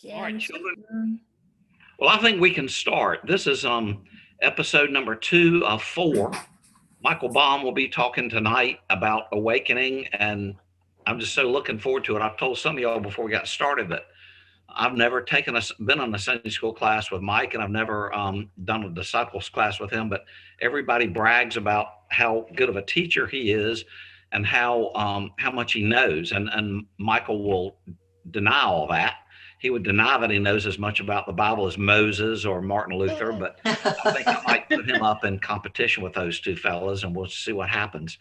All right, Yes. children. Well, I think we can start. This is episode number 2 of 4. Michael Baum will be talking tonight about awakening, and I'm just so looking forward to it. I've told some of y'all before we got started that I've never been on a Sunday school class with Mike, and I've never done a disciples class with him. But everybody brags about how good of a teacher he is, and how much he knows. And Michael will deny all that. He would deny that he knows as much about the Bible as Moses or Martin Luther. But I think I might put him up in competition with those two fellas, and we'll see what happens.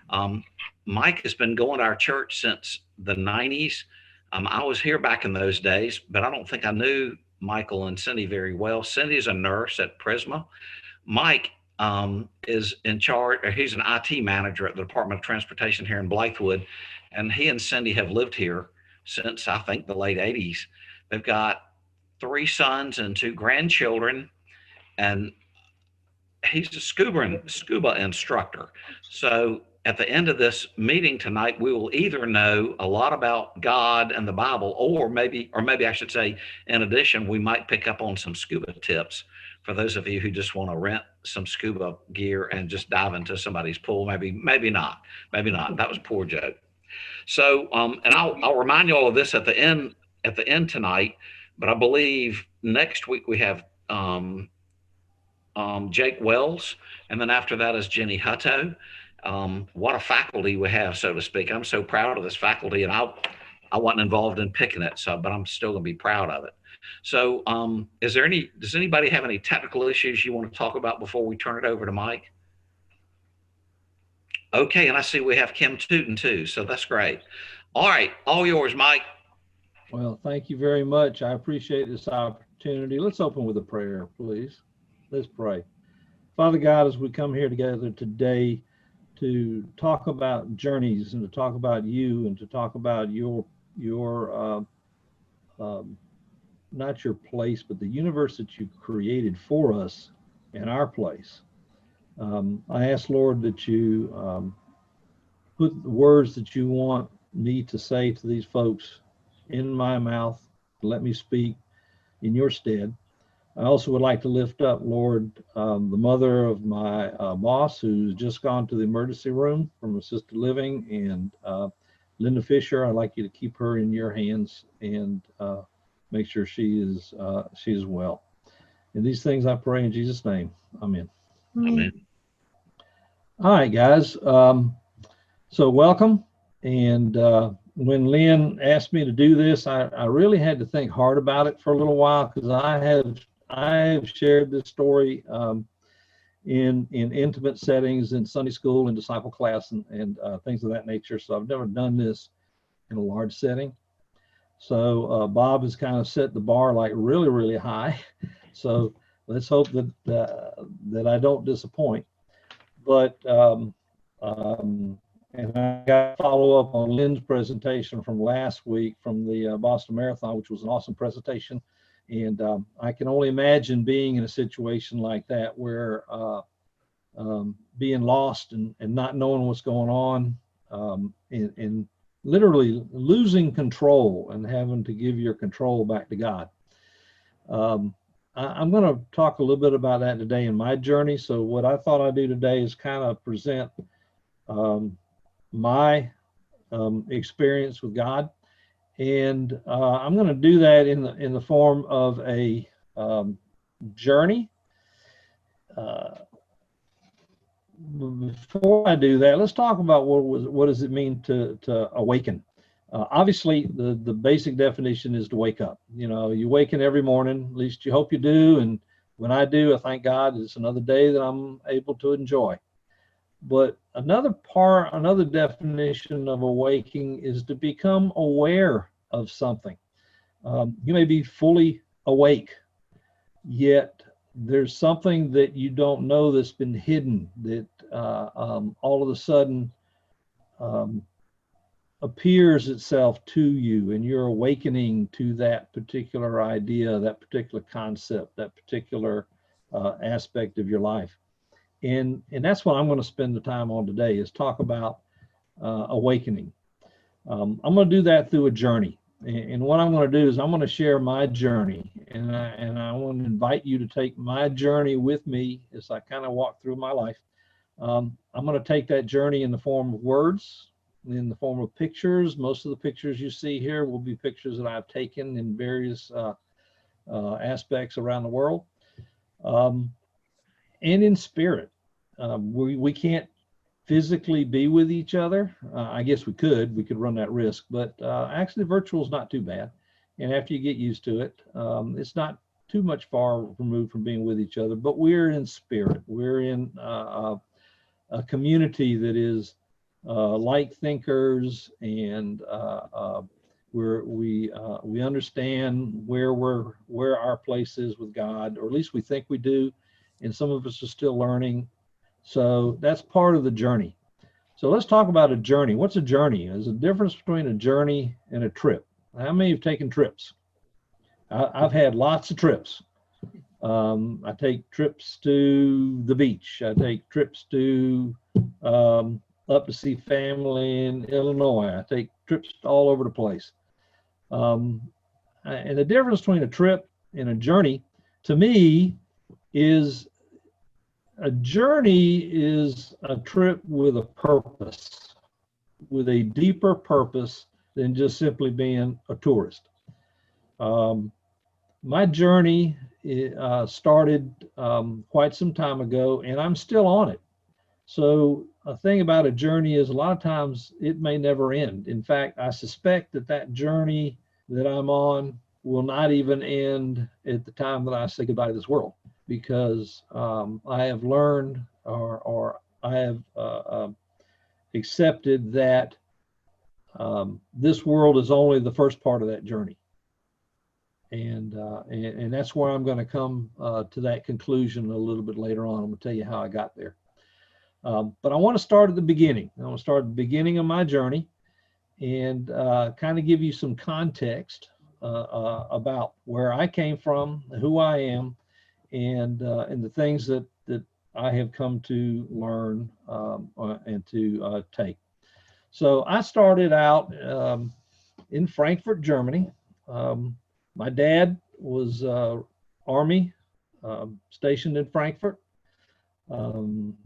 Um, Mike has been going to our church since the 90s. I was here back in those days, but I don't think I knew Michael and Cindy very well. Cindy's a nurse at Prisma. Mike is in charge, or he's an IT manager at the Department of Transportation here in Blythewood. And he and Cindy have lived here since I think the late 80s. They've got 3 sons and 2 grandchildren, and he's a scuba instructor. So at the end of this meeting tonight, we will either know a lot about God and the Bible, or maybe I should say, in addition, we might pick up on some scuba tips for those of you who just want to rent some scuba gear and just dive into somebody's pool. Maybe not. Maybe not. That was a poor joke. So, and I'll remind you all of this at the end tonight. But I believe next week we have Jake Wells, and then after that is Jenny Hutto. What a faculty we have, so to speak. I'm so proud of this faculty, and I wasn't involved in picking it, but I'm still going to be proud of it. So, does anybody have any technical issues you want to talk about before we turn it over to Mike? Okay, and I see we have Kim Tootin too, so that's great. All right, all yours, Mike. Well, thank you very much. I appreciate this opportunity. Let's open with a prayer, please. Let's pray. Father God, as we come here together today to talk about journeys and to talk about you and to talk about your not your place, but the universe that you created for us in our place. I ask, Lord, that you put the words that you want me to say to these folks in my mouth. Let me speak in your stead. I also would like to lift up, Lord, the mother of my boss who's just gone to the emergency room from assisted living, and Linda Fisher. I'd like you to keep her in your hands and make sure she is well. And these things I pray in Jesus' name. Amen. Amen. All right, guys. So welcome. And when Lynn asked me to do this, I really had to think hard about it for a little while, because I have shared this story in intimate settings in Sunday school and disciple class and things of that nature. So I've never done this in a large setting. So Bob has kind of set the bar like really, really high. So let's hope that I don't disappoint. But and I got to follow up on Lynn's presentation from last week from the Boston Marathon, which was an awesome presentation. And I can only imagine being in a situation like that where being lost and not knowing what's going on, and literally losing control and having to give your control back to God. I'm going to talk a little bit about that today in my journey. So what I thought I'd do today is kind of present my experience with God, and I'm going to do that in the form of a journey. Before I do that, let's talk about what does it mean to awaken. Obviously, the basic definition is to wake up. You know, you waken every morning, at least you hope you do. And when I do, I thank God it's another day that I'm able to enjoy. But another definition of awaking is to become aware of something. You may be fully awake, yet there's something that you don't know that's been hidden that all of a sudden appears itself to you, and you're awakening to that particular idea, that particular concept, that particular aspect of your life. And that's what I'm going to spend the time on today, is talk about awakening. I'm going to do that through a journey. And what I'm going to do is I'm going to share my journey, and I want to invite you to take my journey with me as I kind of walk through my life. I'm going to take that journey in the form of words, in the form of pictures. Most of the pictures you see here will be pictures that I've taken in various aspects around the world, um, and in spirit. We can't physically be with each other. I guess we could run that risk, but actually virtual is not too bad. And after you get used to it, it's not too much far removed from being with each other, but we're in spirit. We're in a community that is like thinkers, and we understand where our place is with God, or at least we think we do, and some of us are still learning. So that's part of the journey. So let's talk about a journey. What's a journey? There's a difference between a journey and a trip. How many have taken trips? I've had lots of trips. I take trips to the beach. I take trips to up to see family in Illinois. I take trips all over the place. Um, and the difference between a trip and a journey, to me, is a journey is a trip with a purpose, with a deeper purpose than just simply being a tourist. Um, my journey started quite some time ago, and I'm still on it. So a thing about a journey is a lot of times it may never end. In fact, I suspect that that journey that I'm on will not even end at the time that I say goodbye to this world, because I have learned, or I have accepted that this world is only the first part of that journey. And that's where I'm going to come to that conclusion a little bit later on. I'm going to tell you how I got there. But I want to start at the beginning. I want to start at the beginning of my journey, and kind of give you some context about where I came from, who I am, and the things that I have come to learn and to take. So I started out in Frankfurt, Germany. My dad was Army, stationed in Frankfurt.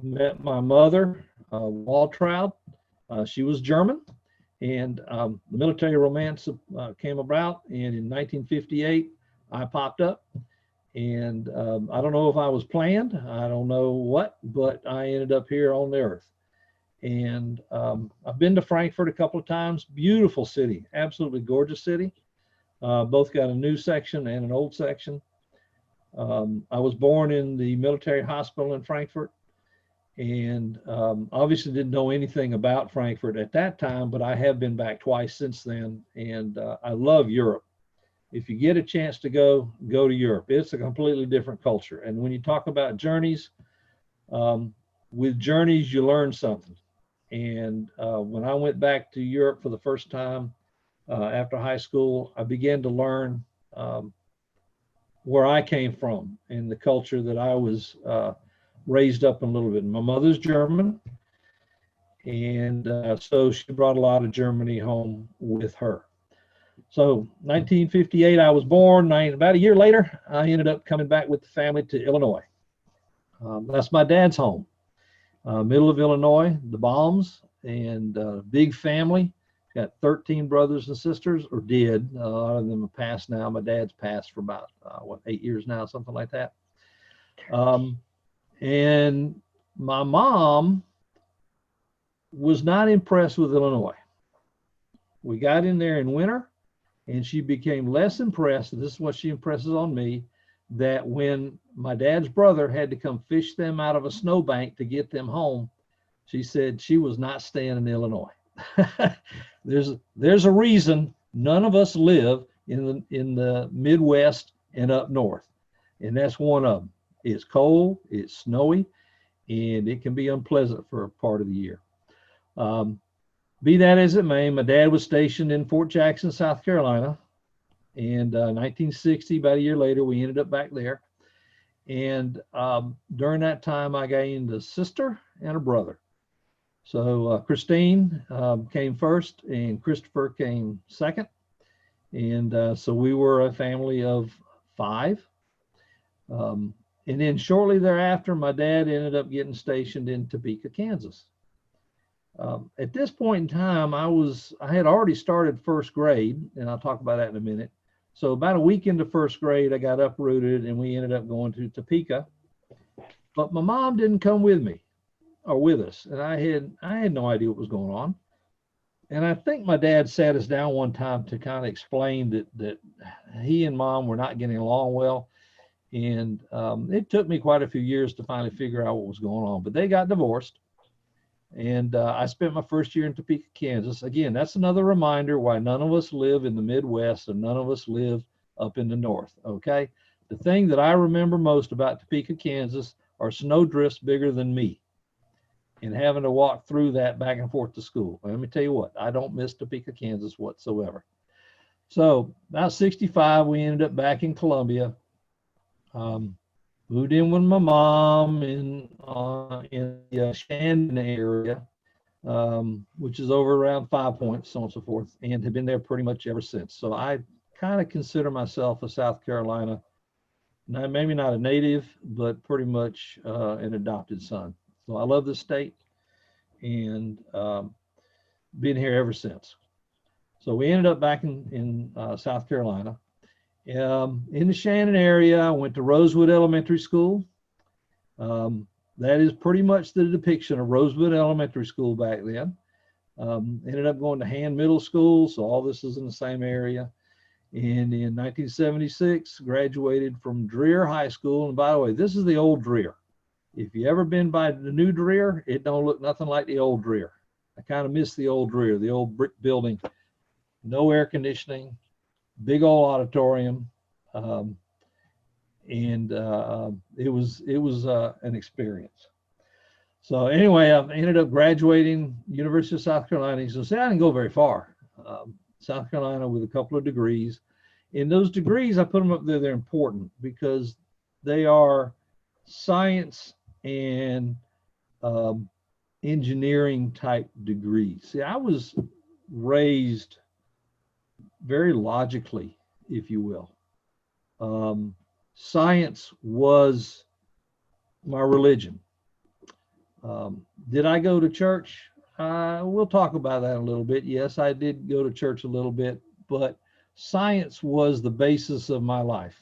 Met my mother, Waltraud. She was German, and the military romance came about. And in 1958, I popped up, and I don't know if I was planned. I don't know what, but I ended up here on the earth. And I've been to Frankfurt a couple of times. Beautiful city, absolutely gorgeous city. Both got a new section and an old section. I was born in the military hospital in Frankfurt, and obviously didn't know anything about Frankfurt at that time, but I have been back twice since then, and I love Europe. If you get a chance to go to Europe. It's a completely different culture. And when you talk about journeys, with journeys, you learn something. And when I went back to Europe for the first time after high school, I began to learn where I came from and the culture that I was raised up in a little bit. My mother's German, and so she brought a lot of Germany home with her. So 1958, I was born. About a year later, I ended up coming back with the family to Illinois. That's my dad's home, middle of Illinois, the Baums, and big family. Got 13 brothers and sisters, or did. A lot of them have passed now. My dad's passed for about, 8 years now, something like that. And my mom was not impressed with Illinois. We got in there in winter, and she became less impressed. This is what she impresses on me, that when my dad's brother had to come fish them out of a snowbank to get them home, she said she was not staying in Illinois. There's a reason none of us live in the Midwest and up north, and that's one of them. It's cold, it's snowy, and it can be unpleasant for a part of the year. Be that as it may, my dad was stationed in Fort Jackson, South Carolina, and 1960, about a year later, we ended up back there. And during that time, I gained a sister and a brother. So Christine came first, and Christopher came second. And so we were a family of 5. Um, and then shortly thereafter, my dad ended up getting stationed in Topeka, Kansas. At this point in time, I had already started first grade, and I'll talk about that in a minute. So about a week into first grade, I got uprooted, and we ended up going to Topeka. But my mom didn't come with me or with us, and I had no idea what was going on. And I think my dad sat us down one time to kind of explain that he and mom were not getting along well, and it took me quite a few years to finally figure out what was going on. But they got divorced, and I spent my first year in Topeka, Kansas. Again, that's another reminder why none of us live in the Midwest and none of us live up in the North. Okay, the thing that I remember most about Topeka, Kansas, are snowdrifts bigger than me, and having to walk through that back and forth to school. Let me tell you what, I don't miss Topeka, Kansas whatsoever. So about 65, we ended up back in Columbia. Moved in with my mom in the Shandon area, which is over around 5 Points, so on and so forth, and have been there pretty much ever since. So I kind of consider myself a South Carolina, maybe not a native, but pretty much an adopted son. So I love this state, and been here ever since. So we ended up back in South Carolina. In the Shannon area, I went to Rosewood Elementary School. That is pretty much the depiction of Rosewood Elementary School back then. Ended up going to Hand Middle School, so all this is in the same area. And in 1976, graduated from Dreer High School. And by the way, this is the old Dreer. If you ever been by the new Dreer, it don't look nothing like the old Dreer. I kind of miss the old Dreer, the old brick building, no air conditioning, big old auditorium, and it was an experience. So anyway, I ended up graduating University of South Carolina. So I didn't go very far. South Carolina with a couple of degrees. And those degrees, I put them up there. They're important because they are science and engineering type degrees. See, I was raised very logically, if you will. Science was my religion. Did I go to church? We'll talk about that a little bit. Yes, I did go to church a little bit, but science was the basis of my life.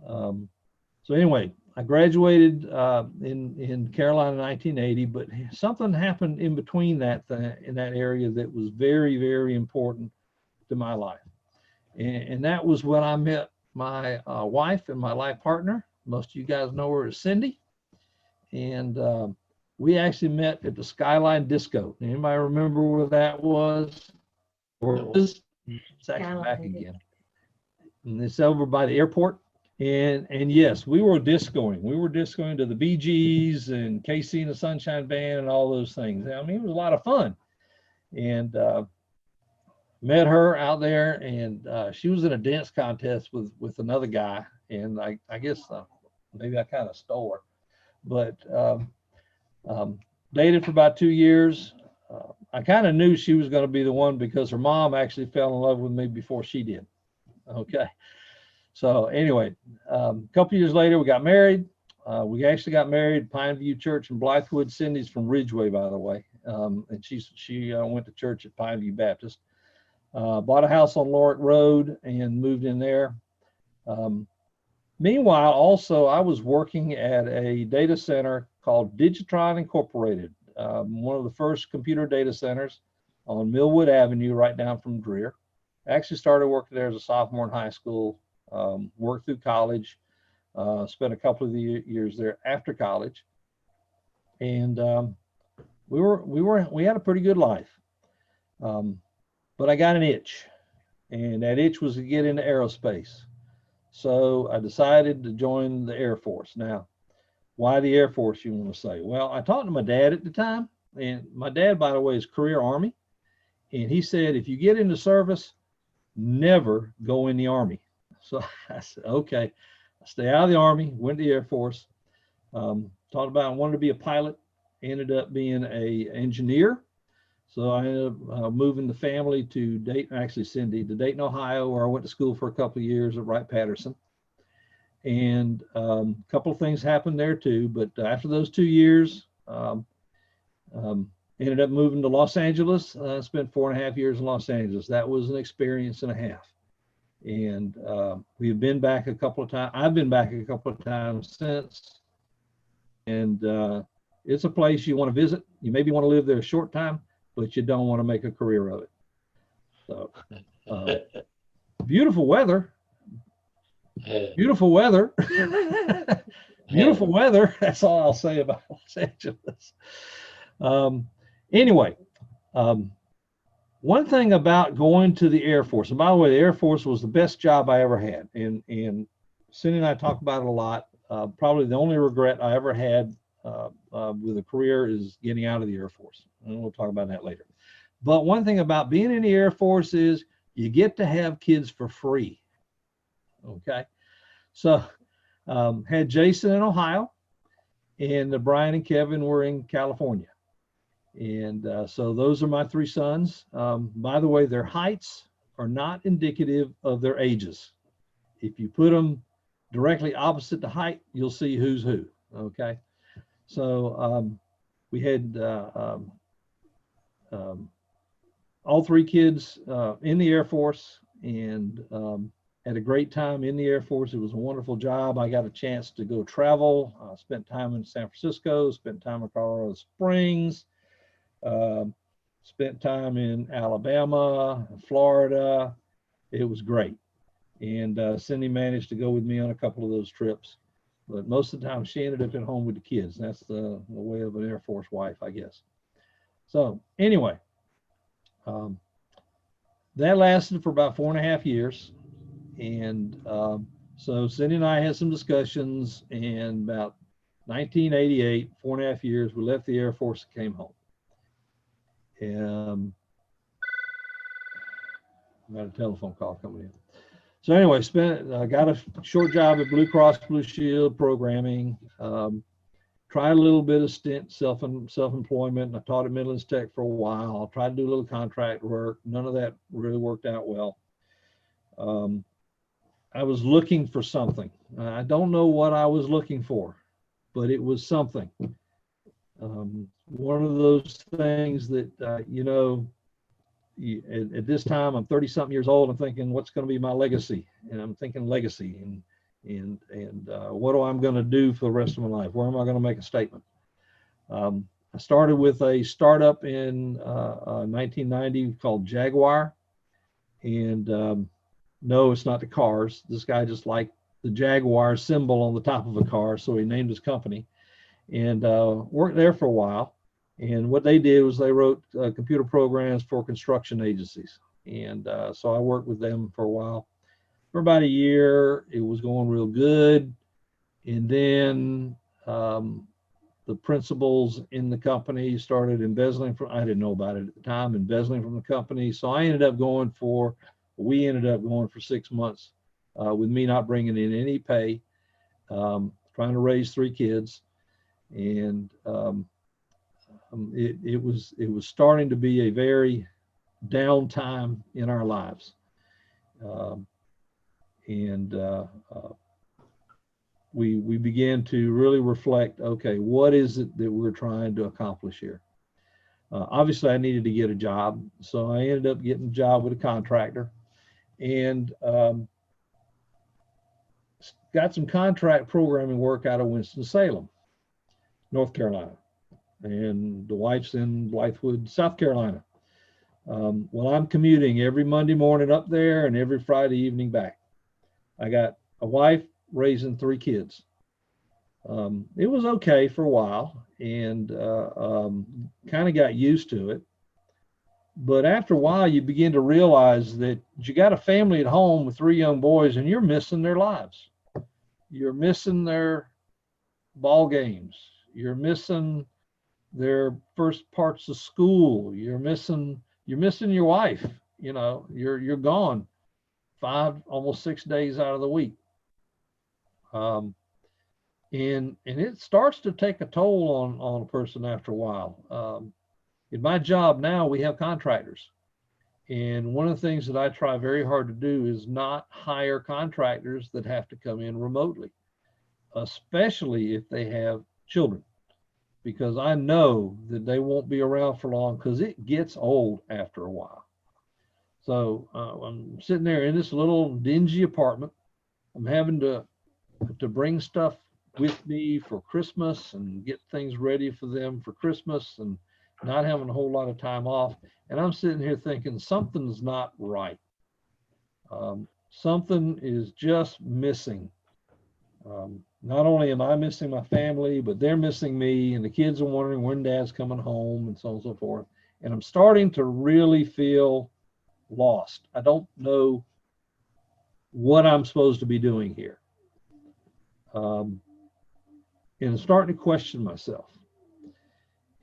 So anyway, I graduated in Carolina in 1980, but something happened in between that in that area that was very, very important to my life. And that was when I met my wife and my life partner. Most of you guys know her as Cindy. And we actually met at the Skyline Disco. Anybody remember where that was? Or it's actually back again. And it's over by the airport. And yes, we were discoing. We were discoing to the Bee Gees and KC and the Sunshine Band and all those things. I mean, it was a lot of fun. And met her out there, and she was in a dance contest with another guy. And I guess maybe I kind of stole her. But dated for about 2 years. I kind of knew she was going to be the one because her mom actually fell in love with me before she did. Okay. So anyway, a couple years later, we got married. We actually got married at Pine View Church in Blythewood. Cindy's from Ridgeway, by the way. And she went to church at Pine View Baptist. Bought a house on Lorick Road and moved in there. Meanwhile, also, I was working at a data center called Digitron Incorporated, one of the first computer data centers on Millwood Avenue, right down from Dreer. I actually started working there as a sophomore in high school, worked through college, spent a couple of years there after college. And we had a pretty good life. But I got an itch, and that itch was to get into aerospace. So I decided to join the Air Force. Now, why the Air Force, you want to say? Well, I talked to my dad at the time, and my dad, by the way, is career Army. And he said, if you get into service, never go in the Army. So I said, okay, I stay out of the Army, went to the Air Force, thought about, I wanted to be a pilot, ended up being an engineer. So I ended up moving the family to Dayton, actually Cindy, to Dayton, Ohio, where I went to school for a couple of years at Wright-Patterson. And a couple of things happened there too. But after those 2 years, um, ended up moving to Los Angeles. Spent 4.5 years in Los Angeles. That was an experience and a half. And we've been back a couple of times. I've been back a couple of times since. And it's a place you want to visit. You maybe want to live there a short time, but you don't want to make a career of it. So beautiful weather. Beautiful weather. Beautiful weather. That's all I'll say about Los Angeles. Anyway, one thing about going to the Air Force, and by the way, the Air Force was the best job I ever had. And Cindy and I talk about it a lot. Probably the only regret I ever had with a career is getting out of the Air Force. And we'll talk about that later. But one thing about being in the Air Force is you get to have kids for free. Okay. So had Jason in Ohio, and Brian and Kevin were in California. And so those are my three sons. By the way, their heights are not indicative of their ages. If you put them directly opposite the height, you'll see who's who. Okay. So we had all three kids in the Air Force, and had a great time in the Air Force. It was a wonderful job. I got a chance to go travel. Spent time in San Francisco, spent time in Colorado Springs, spent time in Alabama, Florida. It was great. And Cindy managed to go with me on a couple of those trips. But most of the time she ended up at home with the kids. That's the way of an Air Force wife, I guess. So anyway, that lasted for about 4.5 years. And so Cindy and I had some discussions, and about 1988, 4.5 years, we left the Air Force and came home. Got a telephone call coming in. So anyway, got a short job at Blue Cross Blue Shield programming. Tried a little bit of stint self-employment. I taught at Midlands Tech for a while. I tried to do a little contract work. None of that really worked out well. I was looking for something. I don't know what I was looking for, but it was something. One of those things that, at this time, I'm 30 something years old. I'm thinking, what's going to be my legacy? And I'm thinking legacy and what I'm going to do for the rest of my life? Where am I going to make a statement? I started with a startup in 1990 called Jaguar. And no, it's not the cars. This guy just liked the Jaguar symbol on the top of a car, so he named his company, and worked there for a while. And what they did was they wrote computer programs for construction agencies. And so I worked with them for a while. For about a year, it was going real good. And then the principals in the company started embezzling from, I didn't know about it at the time, embezzling from the company. So we ended up going for 6 months with me not bringing in any pay, trying to raise 3 kids. And it was starting to be a very down time in our lives. We began to really reflect, okay, what is it that we're trying to accomplish here? Obviously, I needed to get a job, so I ended up getting a job with a contractor, and got some contract programming work out of Winston-Salem, North Carolina, and the wife's in Blythewood, South Carolina. Well, I'm commuting every Monday morning up there and every Friday evening back. I got a wife raising 3 kids. It was okay for a while, and kind of got used to it. But after a while, you begin to realize that you got a family at home with 3 young boys, and you're missing their lives. You're missing their ball games. You're missing their first parts of school. You're missing your wife. You're gone 5, almost 6 days out of the week. And it starts to take a toll on a person after a while. In my job now, we have contractors. And one of the things that I try very hard to do is not hire contractors that have to come in remotely, especially if they have children, because I know that they won't be around for long because it gets old after a while. So I'm sitting there in this little dingy apartment. I'm having to bring stuff with me for Christmas and get things ready for them for Christmas and not having a whole lot of time off. And I'm sitting here thinking something's not right. Something is just missing. Not only am I missing my family, but they're missing me, and the kids are wondering when dad's coming home and so on and so forth. And I'm starting to really feel lost. I don't know what I'm supposed to be doing here. And I'm starting to question myself.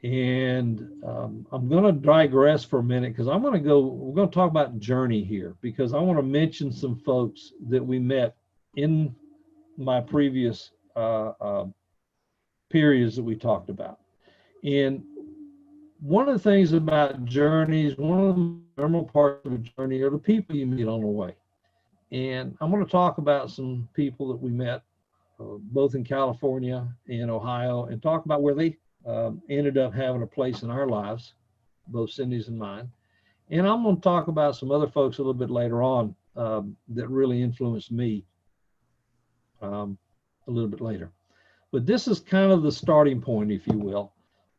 And I'm going to digress for a minute because we're going to talk about journey here, because I want to mention some folks that we met in my previous periods that we talked about. And one of the things about journeys, one of the normal parts of a journey are the people you meet on the way. And I'm going to talk about some people that we met both in California and Ohio, and talk about where they ended up having a place in our lives, both Cindy's and mine. And I'm going to talk about some other folks a little bit later on that really influenced me a little bit later. But this is kind of the starting point, if you will,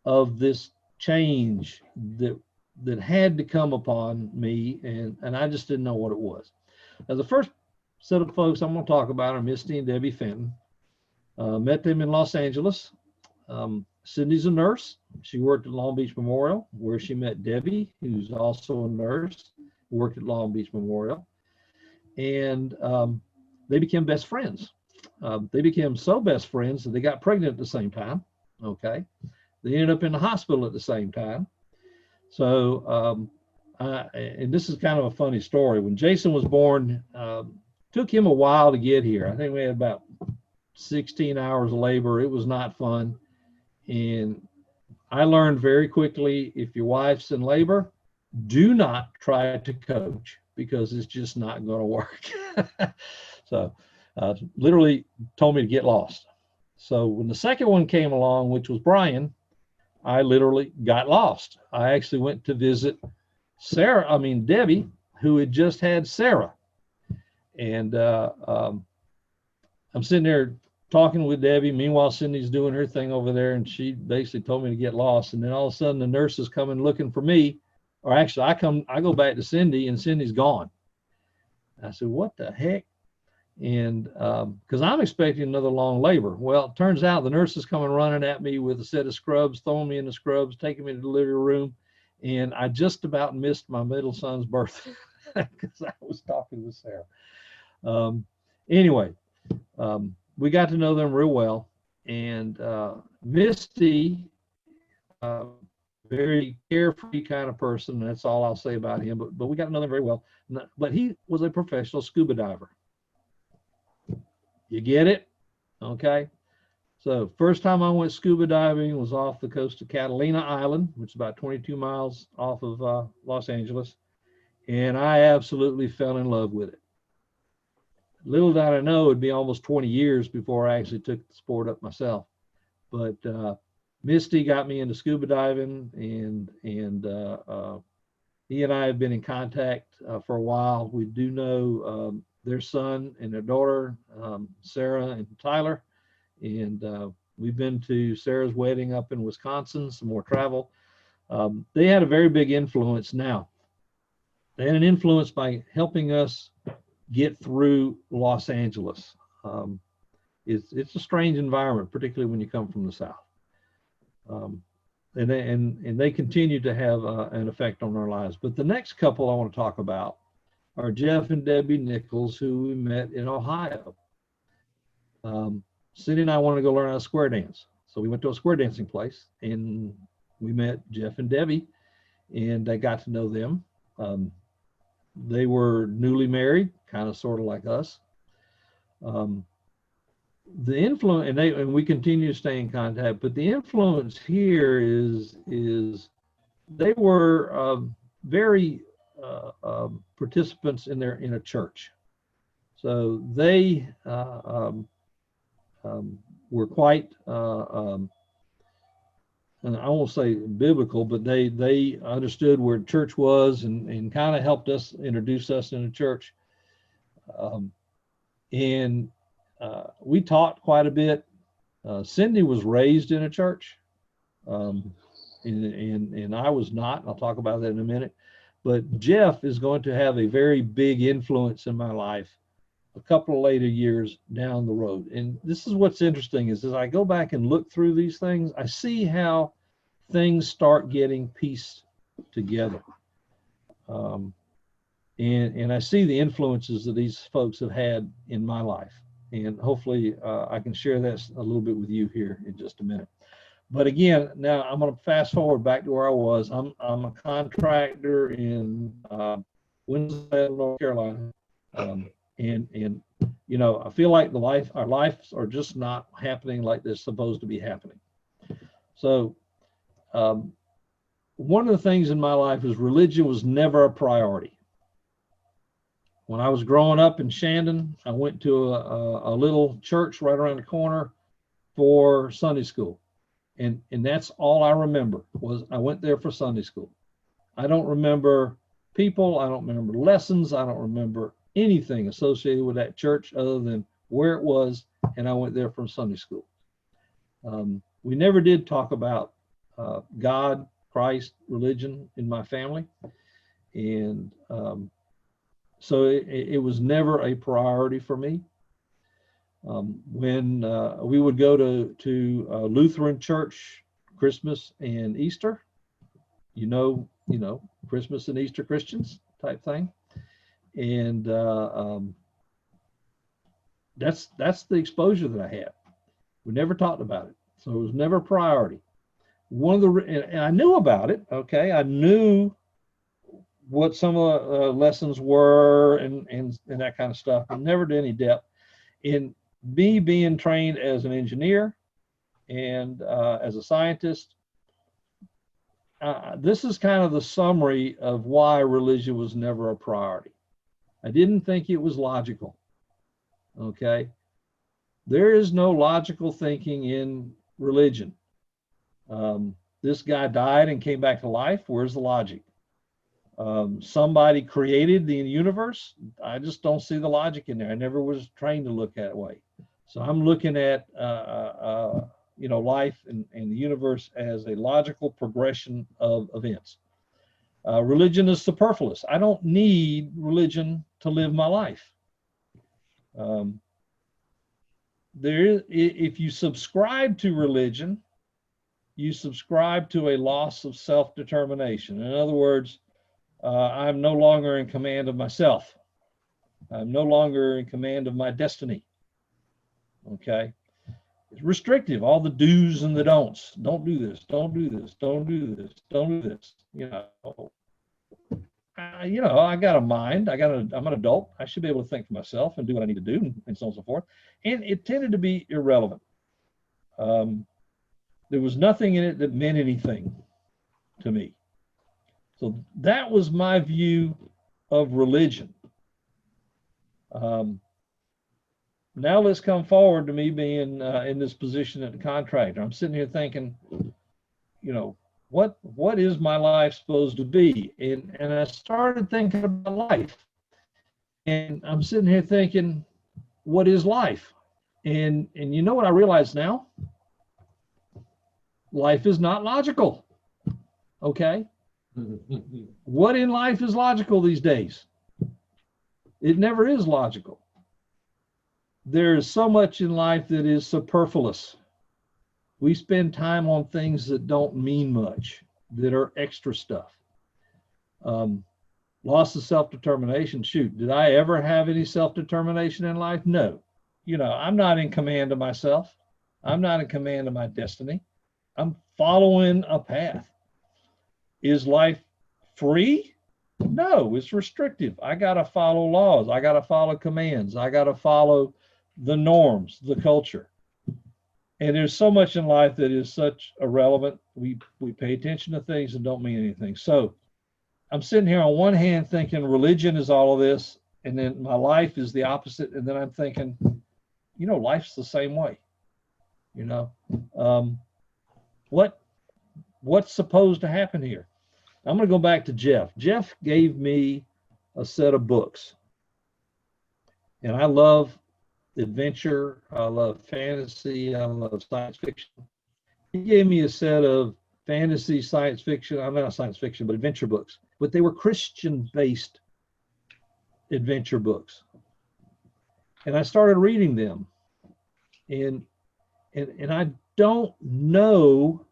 of this change that had to come upon me, and I just didn't know what it was. Now, the first set of folks I'm going to talk about are Misty and Debbie Fenton. Met them in Los Angeles. Cindy's a nurse. She worked at Long Beach Memorial, where she met Debbie, who's also a nurse, worked at Long Beach Memorial. And they became best friends. They became so best friends that they got pregnant at the same time. Okay. They ended up in the hospital at the same time. So, and this is kind of a funny story. When Jason was born, took him a while to get here. I think we had about 16 hours of labor. It was not fun. And I learned very quickly, if your wife's in labor, do not try to coach, because it's just not going to work. So literally told me to get lost. So when the second one came along, which was Brian, I literally got lost. I actually went to visit Debbie, who had just had Sarah. And I'm sitting there talking with Debbie. Meanwhile, Cindy's doing her thing over there, and she basically told me to get lost. And then all of a sudden, the nurses coming looking for me, or actually, I go back to Cindy, and Cindy's gone. I said, "What the heck?" And because I'm expecting another long labor. Well, it turns out the nurses coming running at me with a set of scrubs, throwing me in the scrubs, taking me to the living room, and I just about missed my middle son's birth because I was talking with Sarah. Anyway. We got to know them real well, and Misty, very carefree kind of person. That's all I'll say about him. But we got to know them very well. But he was a professional scuba diver. You get it? Okay. So first time I went scuba diving was off the coast of Catalina Island, which is about 22 miles off of Los Angeles, and I absolutely fell in love with it. Little did I know it'd be almost 20 years before I actually took the sport up myself. But Misty got me into scuba diving, and he and I have been in contact for a while. We do know their son and their daughter, Sarah and Tyler, and we've been to Sarah's wedding up in Wisconsin, some more travel. They had a very big influence now. They had an influence by helping us get through Los Angeles. It's a strange environment, particularly when you come from the South. And they continue to have an effect on our lives. But the next couple I want to talk about are Jeff and Debbie Nichols, who we met in Ohio. Cindy and I wanted to go learn how to square dance. So we went to a square dancing place, and we met Jeff and Debbie, and I got to know them. They were newly married, kind of sort of like us. The influence, and we continue to stay in contact, but the influence here is they were very participants in a church. So they were quite, and I won't say biblical, but they understood where church was and kind of helped us introduce us in the church. And we taught quite a bit. Cindy was raised in a church, and I was not. I'll talk about that in a minute. But Jeff is going to have a very big influence in my life a couple of later years down the road. And this is what's interesting is as I go back and look through these things, I see how things start getting pieced together. And I see the influences that these folks have had in my life. And hopefully I can share that a little bit with you here in just a minute. But again, now I'm going to fast forward back to where I was. I'm a contractor in Winston, North Carolina. And you know, I feel like our lives are just not happening like they're supposed to be happening. So one of the things in my life is religion was never a priority. When I was growing up in Shandon, I went to a little church right around the corner for Sunday school. And that's all I remember was I went there for Sunday school. I don't remember people. I don't remember lessons. I don't remember anything associated with that church other than where it was. And I went there from Sunday school. We never did talk about God, Christ, religion in my family. And so it was never a priority for me. When we would go to Lutheran church, Christmas and Easter, you know, Christmas and Easter Christians type thing. And that's the exposure that I had. We never talked about it. So it was never a priority. And I knew about it. Okay. I knew what some of the lessons were and that kind of stuff. I never did any depth. In me being trained as an engineer and as a scientist, this is kind of the summary of why religion was never a priority. I didn't think it was logical. Okay. There is no logical thinking in religion. This guy died and came back to life. Where's the logic? Somebody created the universe. I just don't see the logic in there. I never was trained to look at it way. So I'm looking at life and the universe as a logical progression of events. Religion is superfluous. I don't need religion to live my life. If you subscribe to religion, you subscribe to a loss of self-determination. In other words, I'm no longer in command of myself. I'm no longer in command of my destiny. Okay. It's restrictive, all the do's and the don'ts. Don't do this, don't do this, don't do this, don't do this. I got a mind. I'm an adult. I should be able to think for myself and do what I need to do and so on and so forth. And it tended to be irrelevant. There was nothing in it that meant anything to me. So that was my view of religion. Now let's come forward to me being in this position as a contractor. I'm sitting here thinking, what is my life supposed to be? And I started thinking about life. And I'm sitting here thinking, what is life? And you know what I realize now? Life is not logical. Okay? What in life is logical these days? It never is logical. There is so much in life that is superfluous. We spend time on things that don't mean much, that are extra stuff. Loss of self-determination. Shoot, did I ever have any self-determination in life? No. I'm not in command of myself. I'm not in command of my destiny. I'm following a path. Is life free? No, it's restrictive. I got to follow laws. I got to follow commands. I got to follow the norms, the culture. And there's so much in life that is such irrelevant. We pay attention to things that don't mean anything. So I'm sitting here on one hand thinking religion is all of this, and then my life is the opposite. And then I'm thinking, life's the same way. You know, um, what what's supposed to happen here? I'm going to go back to Jeff. Jeff gave me a set of books, and I love adventure. I love fantasy. I love science fiction. He gave me a set of fantasy, science fiction. I'm not science fiction, but adventure books. But they were Christian-based adventure books, and I started reading them. And I don't know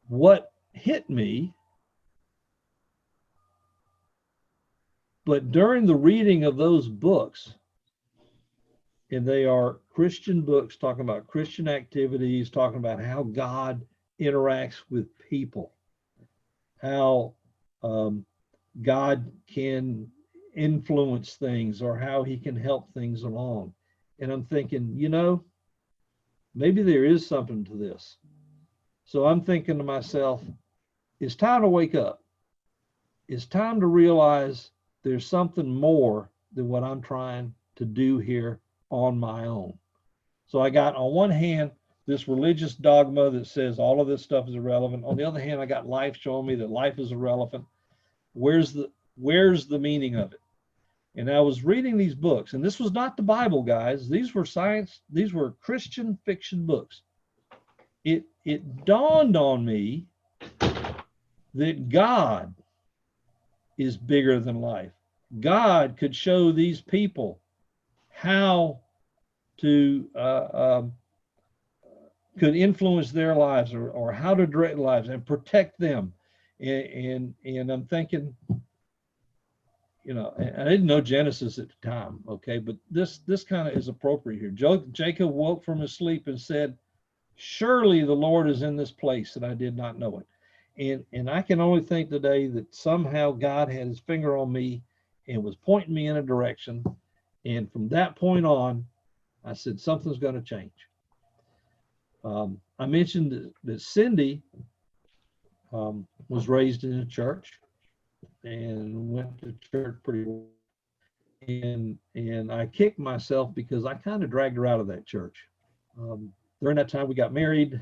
what hit me, but during the reading of those books, and they are Christian books talking about Christian activities, talking about how God interacts with people, how God can influence things or how he can help things along. And I'm thinking, maybe there is something to this. So I'm thinking to myself, it's time to wake up. It's time to realize there's something more than what I'm trying to do here on my own. So I got, on one hand, this religious dogma that says all of this stuff is irrelevant. On the other hand, I got life showing me that life is irrelevant. Where's the meaning of it? And I was reading these books, and this was not the Bible, guys. These were Christian fiction books. It dawned on me that God is bigger than life. God could show these people how to could influence their lives or how to direct lives and protect them. And I'm thinking, I didn't know Genesis at the time, okay, but this kind of is appropriate here. Jacob woke from his sleep and said, surely the Lord is in this place, and I did not know it. And I can only think today that somehow God had his finger on me and was pointing me in a direction. And from that point on, I said, something's going to change. I mentioned that Cindy was raised in a church and went to church pretty well. And I kicked myself because I kind of dragged her out of that church. During that time, we got married.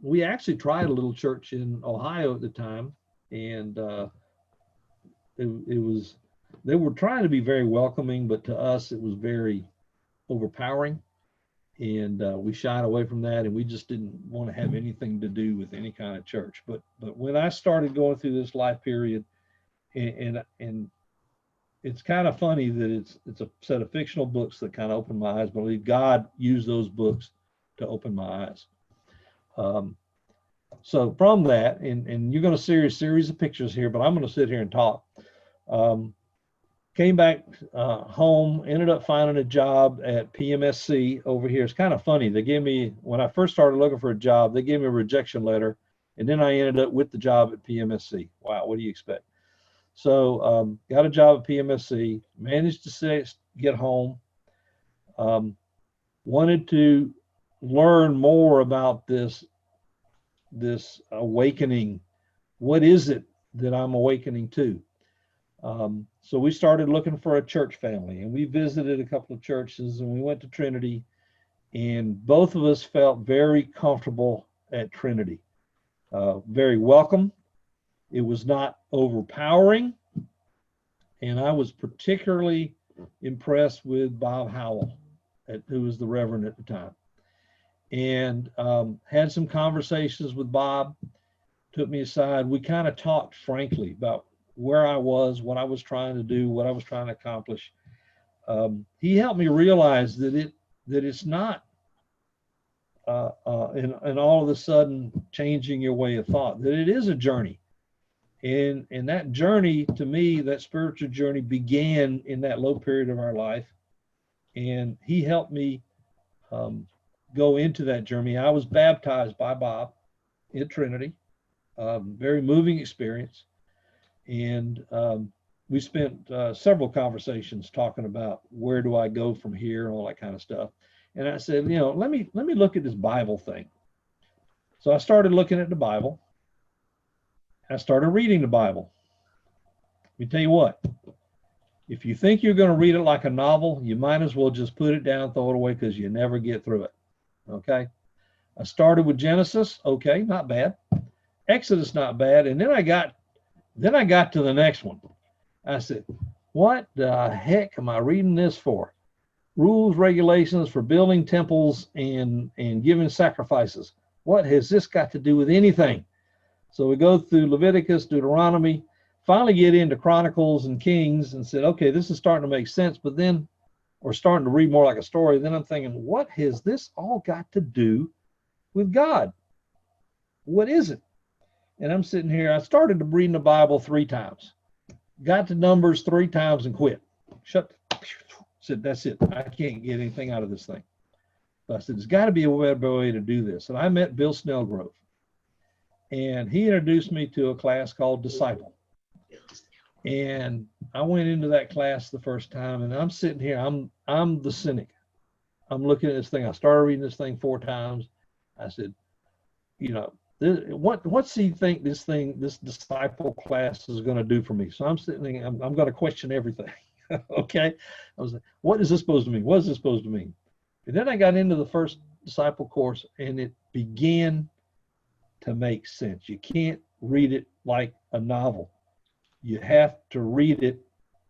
We actually tried a little church in Ohio at the time, and they were trying to be very welcoming, but to us, it was very overpowering. And we shied away from that, and we just didn't want to have anything to do with any kind of church. But when I started going through this life period, and it's kind of funny that it's a set of fictional books that kind of opened my eyes. But I believe God used those books to open my eyes. So from that, and you're going to see a series of pictures here, but I'm going to sit here and talk. Came back home, ended up finding a job at PMSC over here. It's kind of funny. They gave me, when I first started looking for a job, they gave me a rejection letter, and then I ended up with the job at PMSC. Wow, what do you expect? So got a job at PMSC, managed to get home, wanted to learn more about this awakening. What is it that I'm awakening to? So we started looking for a church family, and we visited a couple of churches, and we went to Trinity, and both of us felt very comfortable at Trinity, very welcome. It was not overpowering, and I was particularly impressed with Bob Howell, who was the Reverend at the time, and had some conversations with Bob. Took me aside. We kind of talked frankly about where I was, what I was trying to do, what I was trying to accomplish. He helped me realize that it's not and all of a sudden changing your way of thought, that it is a journey. And that journey, to me, that spiritual journey began in that low period of our life. And he helped me go into that journey. I was baptized by Bob at Trinity, very moving experience. And we spent several conversations talking about where do I go from here and all that kind of stuff. And I said, let me look at this Bible thing. So I started looking at the Bible. I started reading the Bible. Let me tell you what, if you think you're going to read it like a novel, you might as well just put it down, throw it away, because you never get through it. Okay. I started with Genesis. Okay, not bad. Exodus, not bad. And then I got to the next one. I said, what the heck am I reading this for? Rules, regulations for building temples and giving sacrifices. What has this got to do with anything? So we go through Leviticus, Deuteronomy, finally get into Chronicles and Kings, and said, okay, this is starting to make sense. But then we're starting to read more like a story. Then I'm thinking, what has this all got to do with God? What is it? And I'm sitting here, I started reading the Bible 3 times. Got to Numbers 3 times and quit. Said, that's it. I can't get anything out of this thing. So I said, there's got to be a better way to do this. And I met Bill Snellgrove. And he introduced me to a class called Disciple. And I went into that class the first time, and I'm sitting here, I'm the cynic. I'm looking at this thing. I started reading this thing 4 times. I said, what's he think this disciple class is going to do for me? So I'm sitting there, I'm going to question everything. Okay. I was like, what is this supposed to mean? What is this supposed to mean? And then I got into the first disciple course, and it began to make sense. You can't read it like a novel. You have to read it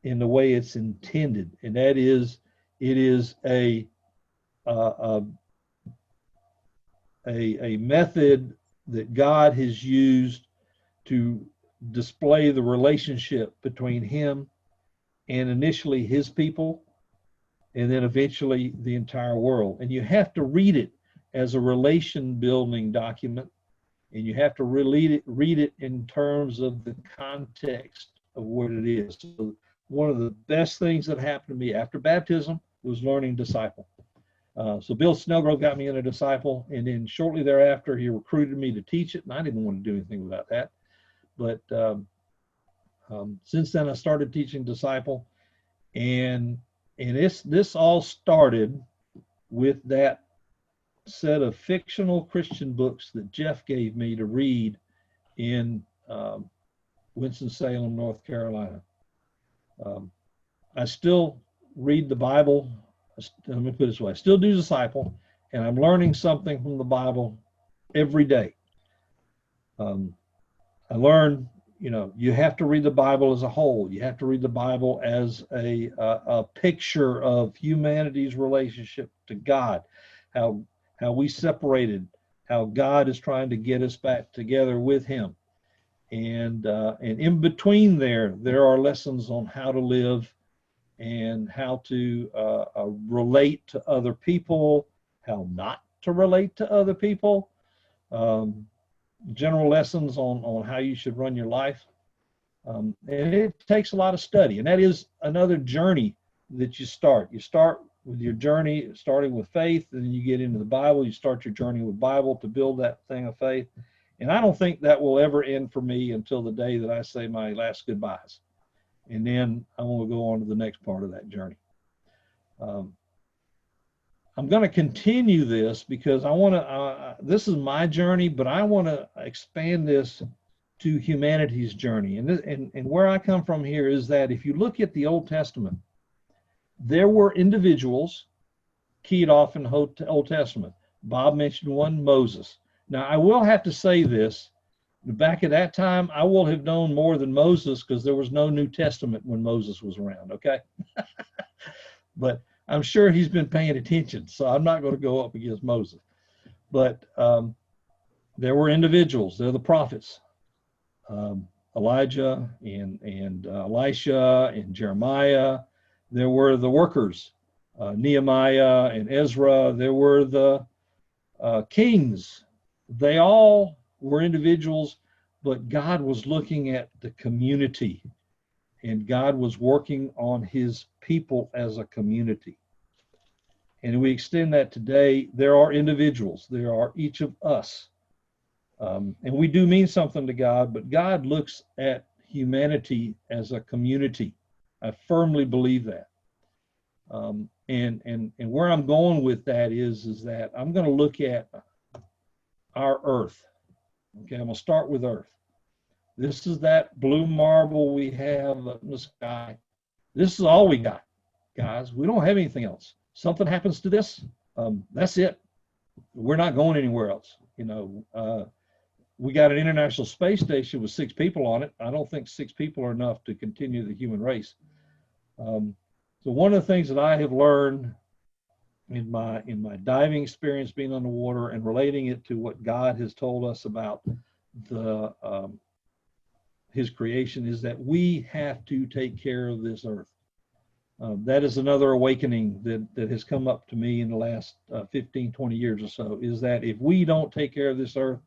in the way it's intended. And that is, it is a method that God has used to display the relationship between him and initially his people, and then eventually the entire world. And you have to read it as a relation building document, and you have to read it in terms of the context of what it is. So one of the best things that happened to me after baptism was learning Disciple. So Bill Snellgrove got me into Disciple, and then shortly thereafter, he recruited me to teach it, and I didn't want to do anything without that. But since then, I started teaching Disciple, and this all started with that set of fictional Christian books that Jeff gave me to read in Winston-Salem, North Carolina. I still read the Bible. Let me put it this way. I still do Disciple, and I'm learning something from the Bible every day. I learn, you have to read the Bible as a whole. You have to read the Bible as a picture of humanity's relationship to God, how we separated, how God is trying to get us back together with him. And in between there are lessons on how to live and how to relate to other people, how not to relate to other people, general lessons on how you should run your life. And it takes a lot of study. And that is another journey that you start. You start with your journey, starting with faith, and then you get into the Bible. You start your journey with Bible to build that thing of faith. And I don't think that will ever end for me until the day that I say my last goodbyes. And then I want to go on to the next part of that journey. I'm going to continue this because I want to, this is my journey, but I want to expand this to humanity's journey. And where I come from here is that if you look at the Old Testament, there were individuals keyed off in the Old Testament. Bob mentioned one, Moses. Now, I will have to say this. Back at that time, I will have known more than Moses because there was no New Testament when Moses was around, okay? But I'm sure he's been paying attention, so I'm not going to go up against Moses. But there were individuals. They're the prophets. Elijah and Elisha and Jeremiah. There were the workers, Nehemiah and Ezra. There were the kings. They all were individuals, but God was looking at the community, and God was working on his people as a community. And we extend that today. There are individuals. There are each of us. And we do mean something to God, but God looks at humanity as a community. I firmly believe that. And And where I'm going with that is that I'm going to look at our Earth. Okay, I'm going to start with Earth. This is that blue marble we have up in the sky. This is all we got, guys. We don't have anything else. Something happens to this, that's it. We're not going anywhere else. You know, we got an International Space Station with 6 people on it. I don't think 6 people are enough to continue the human race. So one of the things that I have learned in my diving experience, being underwater, and relating it to what God has told us about the His creation, is that we have to take care of this earth. That is another awakening that has come up to me in the last 15, 20 years or so, is that if we don't take care of this earth,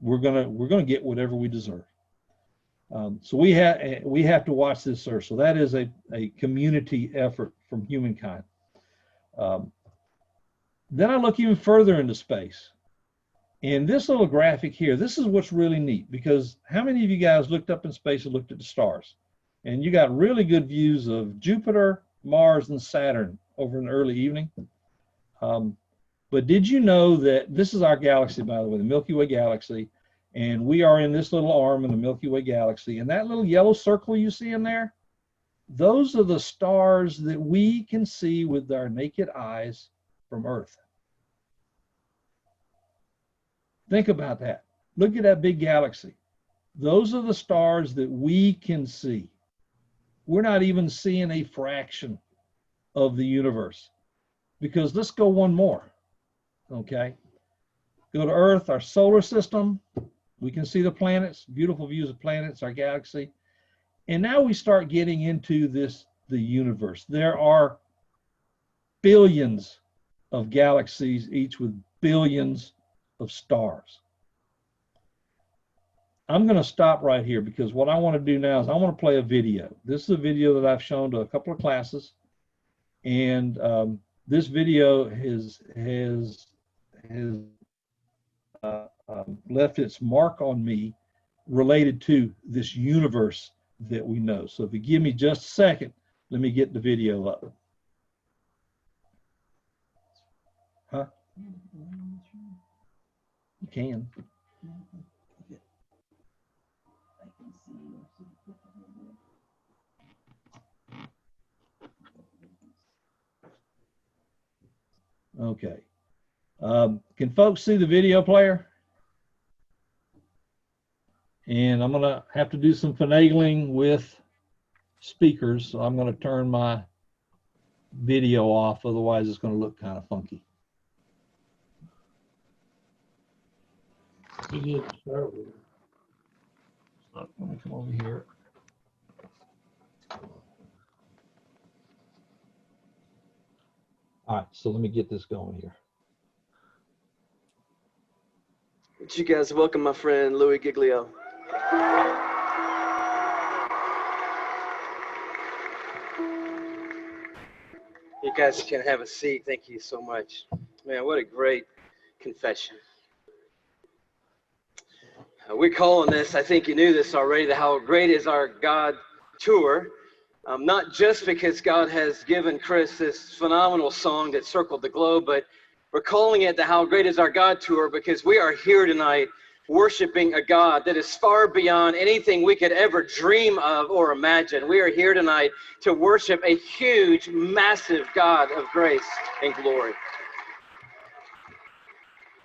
we're gonna get whatever we deserve. So we have to watch this earth. So that is a community effort from humankind. Then I look even further into space. And this little graphic here, this is what's really neat, because how many of you guys looked up in space and looked at the stars? And you got really good views of Jupiter, Mars, and Saturn over in the early evening. But did you know that this is our galaxy, by the way, the Milky Way galaxy, and we are in this little arm in the Milky Way galaxy, and that little yellow circle you see in there, those are the stars that we can see with our naked eyes from Earth. Think about that. Look at that big galaxy. Those are the stars that we can see. We're not even seeing a fraction of the universe. Because let's go one more, okay? Go to Earth, our solar system. We can see the planets, beautiful views of planets, our galaxy. And now we start getting into the universe. There are billions of galaxies, each with billions of stars. I'm going to stop right here, because what I want to do now is I want to play a video. This is a video that I've shown to a couple of classes, and this video has left its mark on me related to this universe that we know. So if you give me just a second, let me get the video up. Huh? You can. Okay. Can folks see the video player? And I'm going to have to do some finagling with speakers, so I'm going to turn my video off, otherwise it's going to look kind of funky. Let me come over here. All right, so let me get this going here. Would you guys welcome my friend Louis Giglio? You guys can have a seat. Thank you so much. Man, what a great confession. We're calling this, I think you knew this already, the How Great Is Our God Tour. Not just because God has given Chris this phenomenal song that circled the globe, but we're calling it the How Great Is Our God Tour because we are here tonight worshiping a God that is far beyond anything we could ever dream of or imagine. We are here tonight to worship a huge, massive God of grace and glory.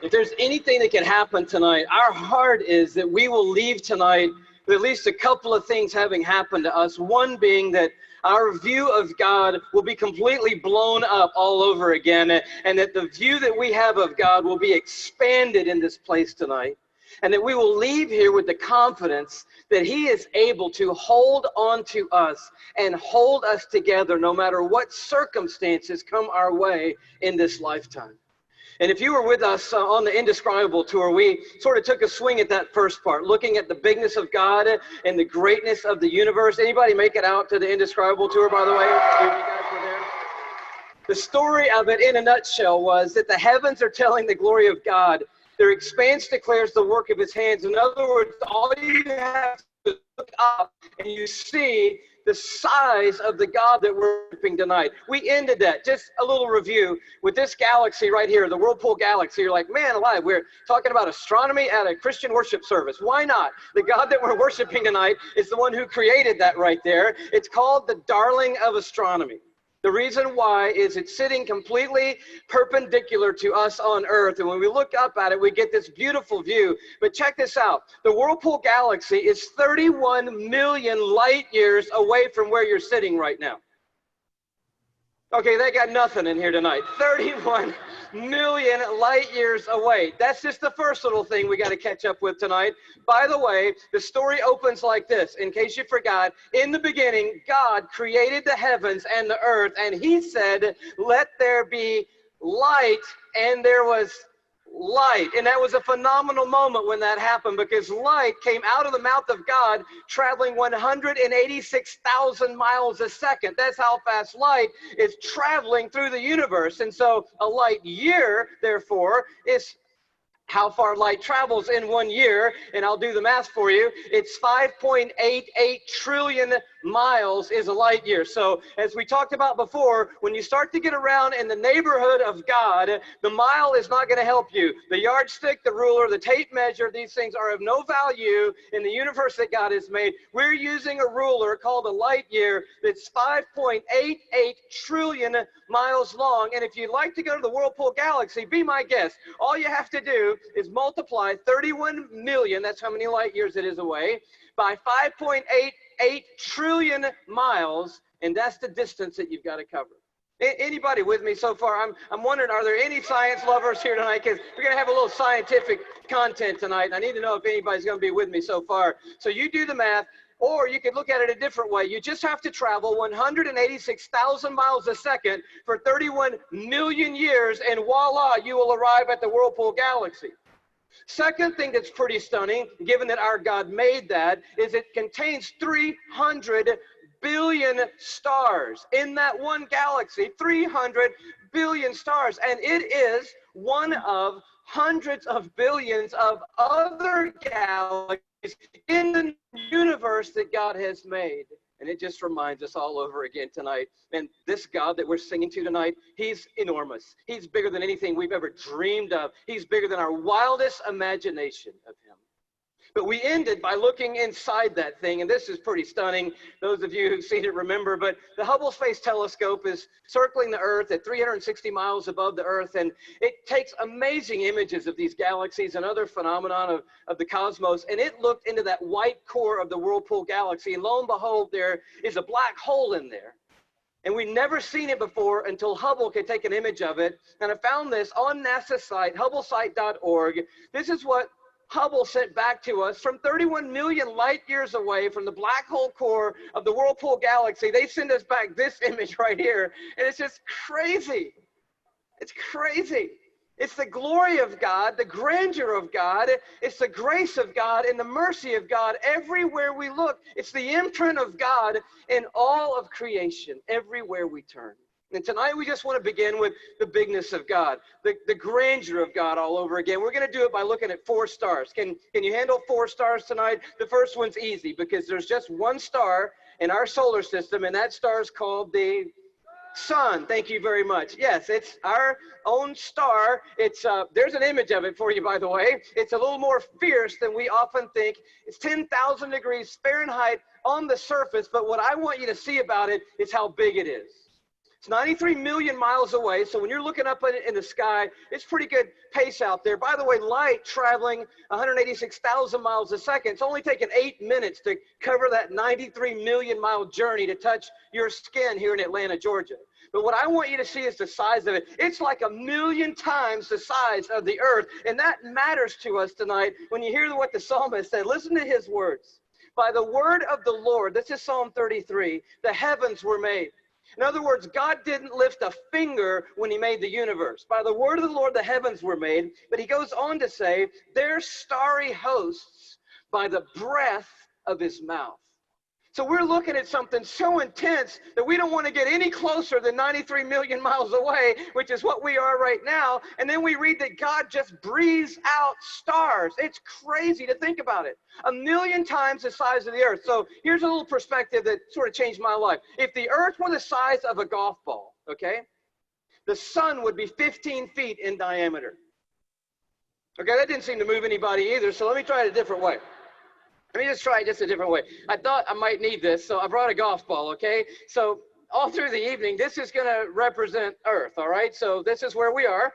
If there's anything that can happen tonight, our heart is that we will leave tonight with at least a couple of things having happened to us. One being that our view of God will be completely blown up all over again, and that the view that we have of God will be expanded in this place tonight, and that we will leave here with the confidence that He is able to hold on to us and hold us together no matter what circumstances come our way in this lifetime. And if you were with us on the Indescribable Tour, we sort of took a swing at that first part, looking at the bigness of God and the greatness of the universe. Anybody make it out to the Indescribable Tour, by the way? You guys were there? The story of it in a nutshell was that the heavens are telling the glory of God. Their expanse declares the work of His hands. In other words, all you have to look up and you see the size of the God that we're worshiping tonight. We ended that, just a little review, with this galaxy right here, the Whirlpool Galaxy. You're like, man alive, we're talking about astronomy at a Christian worship service. Why not? The God that we're worshiping tonight is the one who created that right there. It's called the darling of astronomy. The reason why is it's sitting completely perpendicular to us on Earth. And when we look up at it, we get this beautiful view. But check this out. The Whirlpool Galaxy is 31 million light years away from where you're sitting right now. Okay, they got nothing in here tonight. 31 million light years away. That's just the first little thing we got to catch up with tonight. By the way, the story opens like this. In case you forgot, in the beginning, God created the heavens and the earth, and he said, let there be light, and there was light. And that was a phenomenal moment when that happened, because light came out of the mouth of God traveling 186,000 miles a second. That's how fast light is traveling through the universe. And so a light year, therefore, is how far light travels in 1 year, and I'll do the math for you. It's 5.88 trillion miles is a light year. So as we talked about before, when you start to get around in the neighborhood of God, the mile is not going to help you. The yardstick, the ruler, the tape measure, these things are of no value in the universe that God has made. We're using a ruler called a light year that's 5.88 trillion miles long. And if you'd like to go to the Whirlpool Galaxy, be my guest. All you have to do is multiply 31 million, that's how many light years it is away, by 5.88 trillion miles, and that's the distance that you've got to cover. Anybody with me so far? I'm wondering, are there any science lovers here tonight? Because we're going to have a little scientific content tonight. I need to know if anybody's going to be with me so far. So you do the math, or you could look at it a different way. You just have to travel 186,000 miles a second for 31 million years, and voila, you will arrive at the Whirlpool Galaxy. Second thing that's pretty stunning, given that our God made that, is it contains 300 billion stars in that one galaxy, 300 billion stars. And it is one of hundreds of billions of other galaxies in the universe that God has made. And it just reminds us all over again tonight. And this God that we're singing to tonight, he's enormous. He's bigger than anything we've ever dreamed of. He's bigger than our wildest imagination of him. But we ended by looking inside that thing, and this is pretty stunning. Those of you who've seen it remember, but the Hubble Space Telescope is circling the Earth at 360 miles above the Earth, and it takes amazing images of these galaxies and other phenomena of the cosmos, and it looked into that white core of the Whirlpool Galaxy, and lo and behold, there is a black hole in there. And we'd never seen it before until Hubble could take an image of it, and I found this on NASA's site, hubblesite.org. This is what Hubble sent back to us from 31 million light years away from the black hole core of the Whirlpool Galaxy. They send us back this image right here, and it's just crazy. It's crazy. It's the glory of God, the grandeur of God. It's the grace of God and the mercy of God everywhere we look. It's the imprint of God in all of creation, everywhere we turn. And tonight we just want to begin with the bigness of God, the grandeur of God all over again. We're going to do it by looking at 4 stars. Can you handle 4 stars tonight? The first one's easy because there's just one star in our solar system, and that star is called the sun. Thank you very much. Yes, it's our own star. It's there's an image of it for you, by the way. It's a little more fierce than we often think. It's 10,000 degrees Fahrenheit on the surface, but what I want you to see about it is how big it is. It's 93 million miles away, so when you're looking up in the sky, it's pretty good pace out there. By the way, light traveling 186,000 miles a second, it's only taken 8 minutes to cover that 93 million mile journey to touch your skin here in Atlanta, Georgia. But what I want you to see is the size of it. It's like 1,000,000 times the size of the earth, and that matters to us tonight when you hear what the psalmist said. Listen to his words. By the word of the Lord, this is Psalm 33, the heavens were made. In other words, God didn't lift a finger when he made the universe. By the word of the Lord, the heavens were made. But he goes on to say, their starry hosts by the breath of his mouth. So we're looking at something so intense that we don't want to get any closer than 93 million miles away, which is what we are right now. And then we read that God just breathes out stars. It's crazy to think about it. 1,000,000 times the size of the earth. So here's a little perspective that sort of changed my life. If the earth were the size of a golf ball, okay, the sun would be 15 feet in diameter. Okay, that didn't seem to move anybody either. So let me try it a different way. Let me just try it just a different way. I thought I might need this, so I brought a golf ball, okay? So all through the evening, this is going to represent Earth, all right? So this is where we are.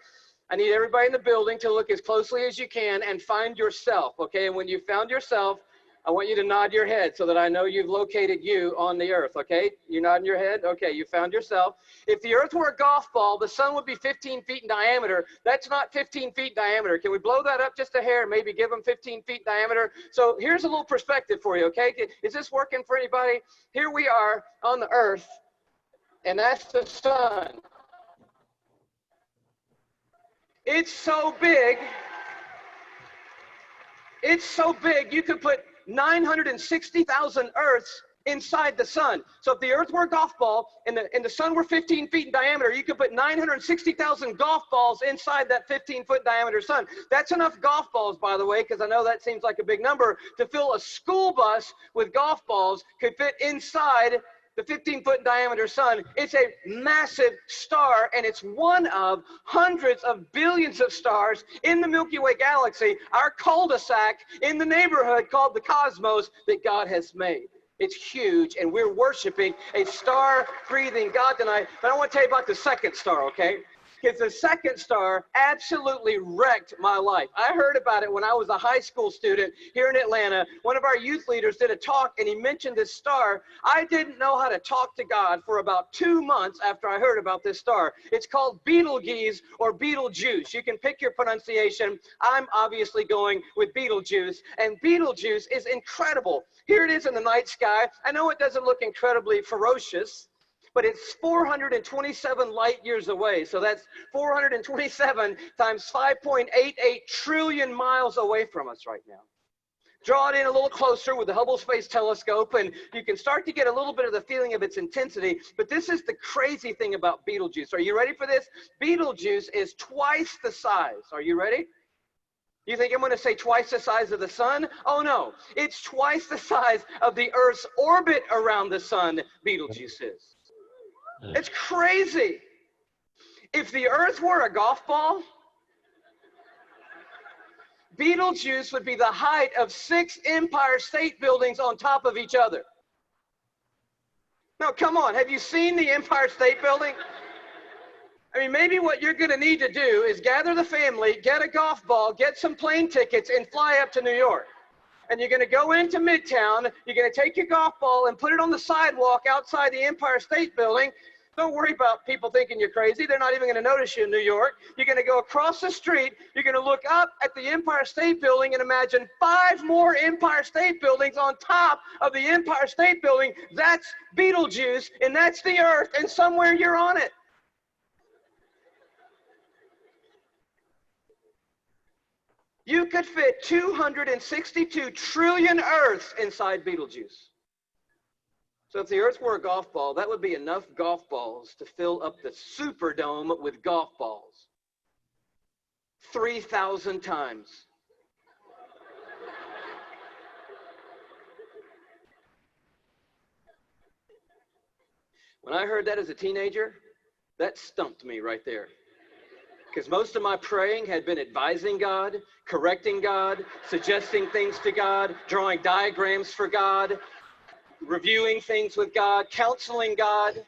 I need everybody in the building to look as closely as you can and find yourself, okay? And when you found yourself, I want you to nod your head so that I know you've located you on the earth, okay? You nodding your head? Okay, you found yourself. If the earth were a golf ball, the sun would be 15 feet in diameter. That's not 15 feet in diameter. Can we blow that up just a hair, maybe give them 15 feet in diameter? So here's a little perspective for you, okay? Is this working for anybody? Here we are on the earth, and that's the sun. It's so big. It's so big, you could put 960,000 Earths inside the sun. So if the earth were a golf ball and the sun were 15 feet in diameter, you could put 960,000 golf balls inside that 15-foot diameter sun. That's enough golf balls, by the way, because I know that seems like a big number, to fill a school bus with golf balls could fit inside the 15-foot diameter sun. It's a massive star, and it's one of hundreds of billions of stars in the Milky Way galaxy, our cul-de-sac in the neighborhood called the cosmos that God has made. It's huge, and we're worshiping a star-breathing God tonight. But I want to tell you about the second star, okay? Because the second star absolutely wrecked my life. I heard about it when I was a high school student here in Atlanta. One of our youth leaders did a talk, and he mentioned this star. I didn't know how to talk to God for about 2 months after I heard about this star. It's called Betelgeuse or Betelgeuse. You can pick your pronunciation. I'm obviously going with Betelgeuse, and Betelgeuse is incredible. Here it is in the night sky. I know it doesn't look incredibly ferocious, but it's 427 light years away. So that's 427 times 5.88 trillion miles away from us right now. Draw it in a little closer with the Hubble Space Telescope, and you can start to get a little bit of the feeling of its intensity. But this is the crazy thing about Betelgeuse. Are you ready for this? Betelgeuse is twice the size. Are you ready? You think I'm going to say twice the size of the sun? Oh, no. It's twice the size of the Earth's orbit around the sun, Betelgeuse is. It's crazy. If the earth were a golf ball, Betelgeuse would be the height of 6 Empire State Buildings on top of each other. Now, come on. Have you seen the Empire State Building? I mean, maybe what you're going to need to do is gather the family, get a golf ball, get some plane tickets, and fly up to New York. And you're going to go into Midtown, you're going to take your golf ball and put it on the sidewalk outside the Empire State Building. Don't worry about people thinking you're crazy. They're not even going to notice you in New York. You're going to go across the street, you're going to look up at the Empire State Building and imagine 5 more Empire State Buildings on top of the Empire State Building. That's Betelgeuse, and that's the earth, and somewhere you're on it. You could fit 262 trillion Earths inside Betelgeuse. So if the Earth were a golf ball, that would be enough golf balls to fill up the Superdome with golf balls. 3,000 times. When I heard that as a teenager, that stumped me right there. Because most of my praying had been advising God, correcting God, suggesting things to God, drawing diagrams for God, reviewing things with God, counseling God.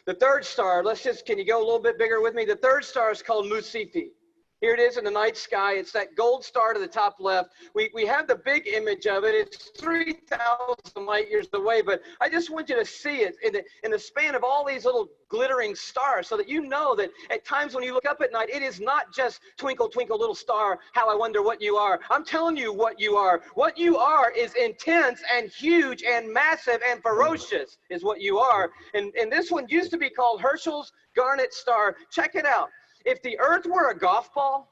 The third star, can you go a little bit bigger with me? The third star is called Musipi. Here it is in the night sky. It's that gold star to the top left. We have the big image of it. It's 3,000 light years away, but I just want you to see it in the span of all these little glittering stars so that you know that at times when you look up at night, it is not just twinkle, twinkle, little star, how I wonder what you are. I'm telling you what you are. What you are is intense and huge and massive and ferocious is what you are. And this one used to be called Herschel's Garnet Star. Check it out. If the earth were a golf ball,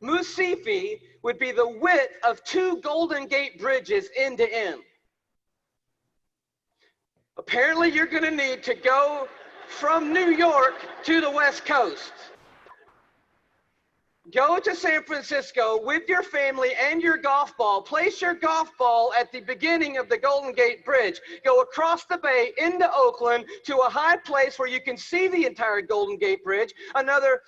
Musifi would be the width of 2 Golden Gate bridges end to end. Apparently, you're going to need to go from New York to the West Coast. Go to San Francisco with your family and your golf ball. Place your golf ball at the beginning of the Golden Gate Bridge. Go across the bay into Oakland to a high place where you can see the entire Golden Gate Bridge. Another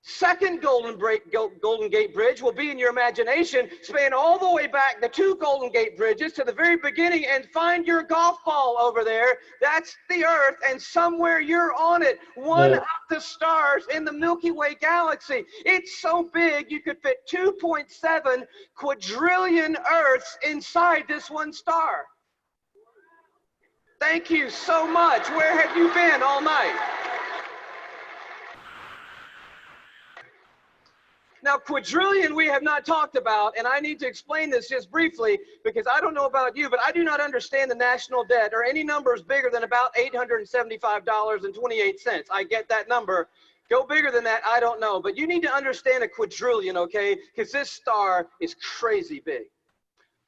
second Golden Gate Bridge will be in your imagination. Span all the way back the 2 Golden Gate Bridges to the very beginning and find your golf ball over there. That's the Earth, and somewhere you're on it. One of the stars in the Milky Way galaxy. It's so big you could fit 2.7 quadrillion Earths inside this one star. Thank you so much. Where have you been all night? Now, quadrillion we have not talked about, and I need to explain this just briefly because I don't know about you, but I do not understand the national debt or any numbers bigger than about $875.28. I get that number. Go bigger than that, I don't know. But you need to understand a quadrillion, okay? Because this star is crazy big.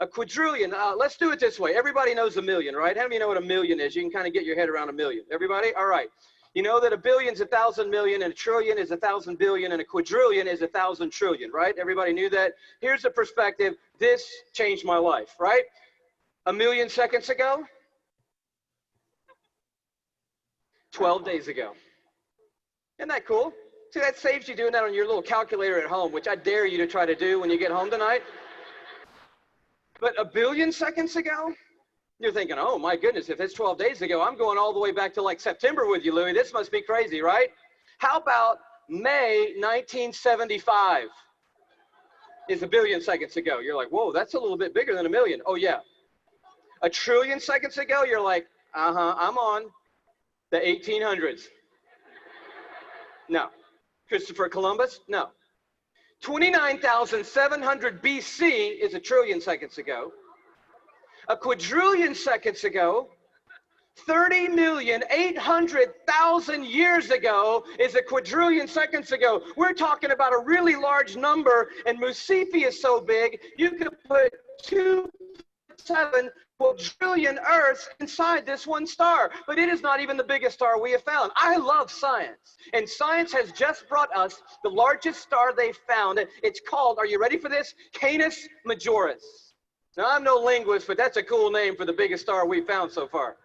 A quadrillion, let's do it this way. Everybody knows a million, right? How many know what a million is? You can kind of get your head around a million. Everybody? All right. You know that a billion's 1,000 million, and a trillion is 1,000 billion, and a quadrillion is 1,000 trillion, right? Everybody knew that? Here's the perspective. This changed my life, right? A million seconds ago, 12 days ago. Isn't that cool? See, that saves you doing that on your little calculator at home, which I dare you to try to do when you get home tonight. But a billion seconds ago, you're thinking, oh my goodness, if it's 12 days ago, I'm going all the way back to like September with you, Louis. This must be crazy, right? How about May 1975 is a billion seconds ago? You're like, whoa, that's a little bit bigger than a million. Oh yeah. A trillion seconds ago, you're like, I'm on the 1800s. No. Christopher Columbus? No. 29,700 BC is a trillion seconds ago. A quadrillion seconds ago, 30,800,000 years ago is a quadrillion seconds ago. We're talking about a really large number, and Musifi is so big, you could put 2.7 quadrillion Earths inside this one star. But it is not even the biggest star we have found. I love science, and science has just brought us the largest star they've found. It's called, are you ready for this? Canis Majoris. Now, I'm no linguist, but that's a cool name for the biggest star we've found so far.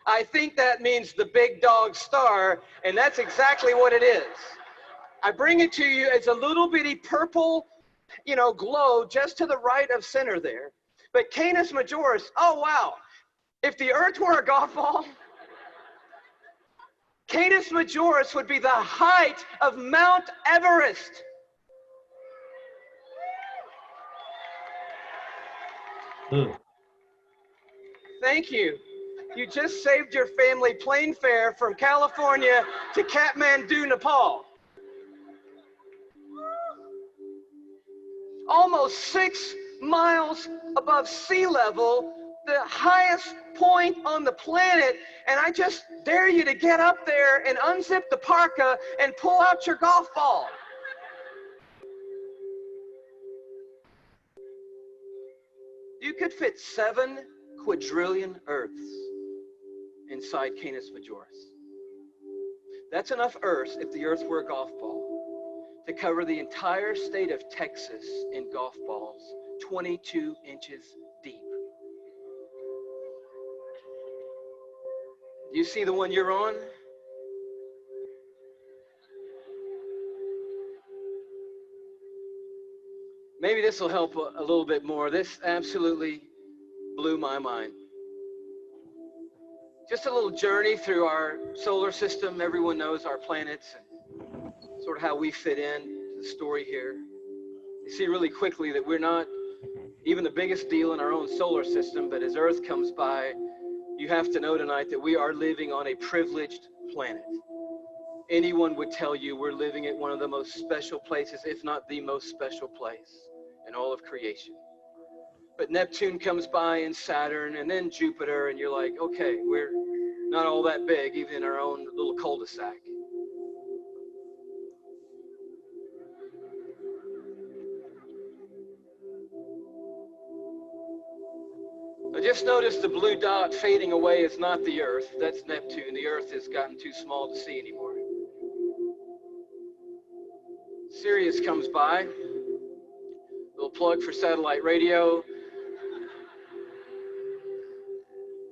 I think that means the big dog star, and that's exactly what it is. I bring it to you as a little bitty purple, glow just to the right of center there. But Canis Majoris, oh wow. If the Earth were a golf ball, Canis Majoris would be the height of Mount Everest. Thank you. You just saved your family plane fare from California to Kathmandu, Nepal. Almost 6 miles above sea level, the highest point on the planet, and I just dare you to get up there and unzip the parka and pull out your golf ball. You could fit 7 quadrillion Earths inside Canis Majoris. That's enough Earths, if the Earth were a golf ball, to cover the entire state of Texas in golf balls, 22 inches deep. Do you see the one you're on? Maybe this will help a little bit more. This absolutely blew my mind. Just a little journey through our solar system. Everyone knows our planets and sort of how we fit in to the story here. You see really quickly that we're not even the biggest deal in our own solar system, but as Earth comes by, you have to know tonight that we are living on a privileged planet. Anyone would tell you we're living at one of the most special places, if not the most special place in all of creation. But Neptune comes by and Saturn and then Jupiter, and you're like, okay, we're not all that big, even in our own little cul-de-sac. just noticed the blue dot fading away is not the Earth. That's Neptune. The Earth has gotten too small to see anymore. Sirius comes by. Little plug for satellite radio.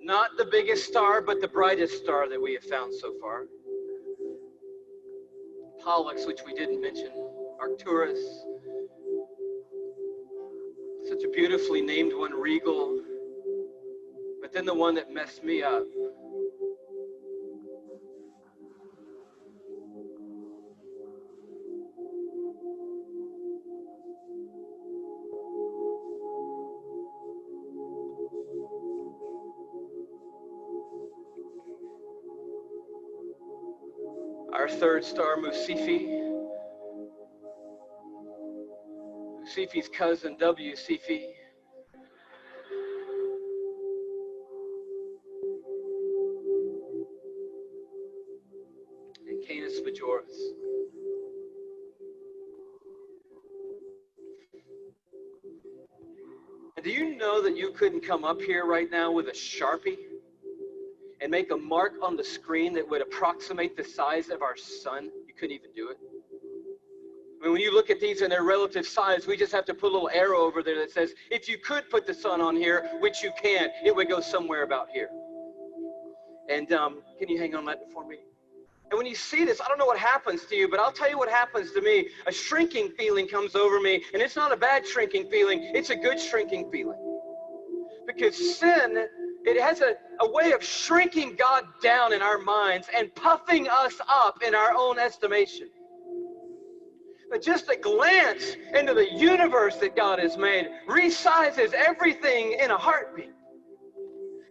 Not the biggest star, but the brightest star that we have found so far. Pollux, which we didn't mention. Arcturus. Such a beautifully named one, Regal. But then the one that messed me up. Our third star, Musifi. Musifi's cousin, W. Cephei. And Canis Majoris. And do you know that you couldn't come up here right now with a Sharpie and make a mark on the screen that would approximate the size of our sun? You couldn't even do it. I mean, when you look at these in their relative size, we just have to put a little arrow over there that says, if you could put the sun on here, which you can't, it would go somewhere about here. And can you hang on that for me? And when you see this, I don't know what happens to you, but I'll tell you what happens to me. A shrinking feeling comes over me, and it's not a bad shrinking feeling. It's a good shrinking feeling. Because sin, it has a way of shrinking God down in our minds and puffing us up in our own estimation. But just a glance into the universe that God has made resizes everything in a heartbeat.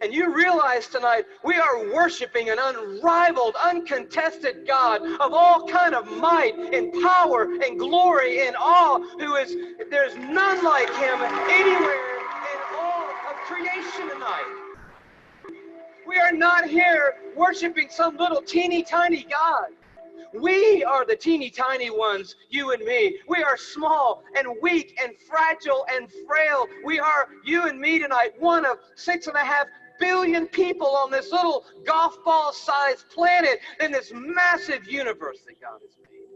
And you realize tonight we are worshiping an unrivaled, uncontested God of all kind of might and power and glory and awe, there's none like him anywhere in all of creation tonight. We are not here worshiping some little teeny tiny God. We are the teeny tiny ones, you and me. We are small and weak and fragile and frail. We are, you and me tonight, one of 6.5 billion people on this little golf ball sized planet in this massive universe that God has made.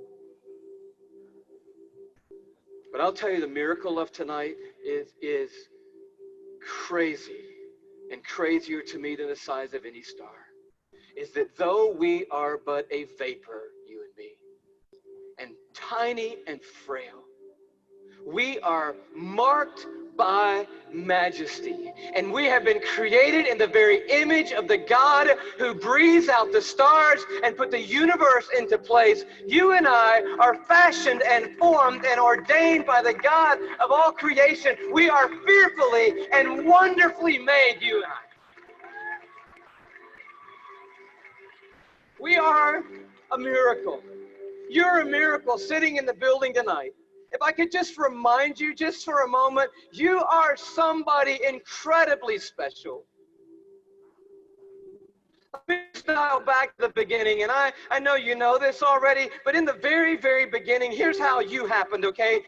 But I'll tell you, the miracle of tonight is crazy, and crazier to me than the size of any star, is that though we are but a vapor, you and me, and tiny and frail, we are marked by majesty. And we have been created in the very image of the God who breathes out the stars and put the universe into place. You and I are fashioned and formed and ordained by the God of all creation. We are fearfully and wonderfully made, you and I. We are a miracle. You're a miracle sitting in the building tonight. If I could just remind you just for a moment, you are somebody incredibly special. Let me dial back to the beginning, and I know you know this already, but in the very, very beginning, here's how you happened, okay?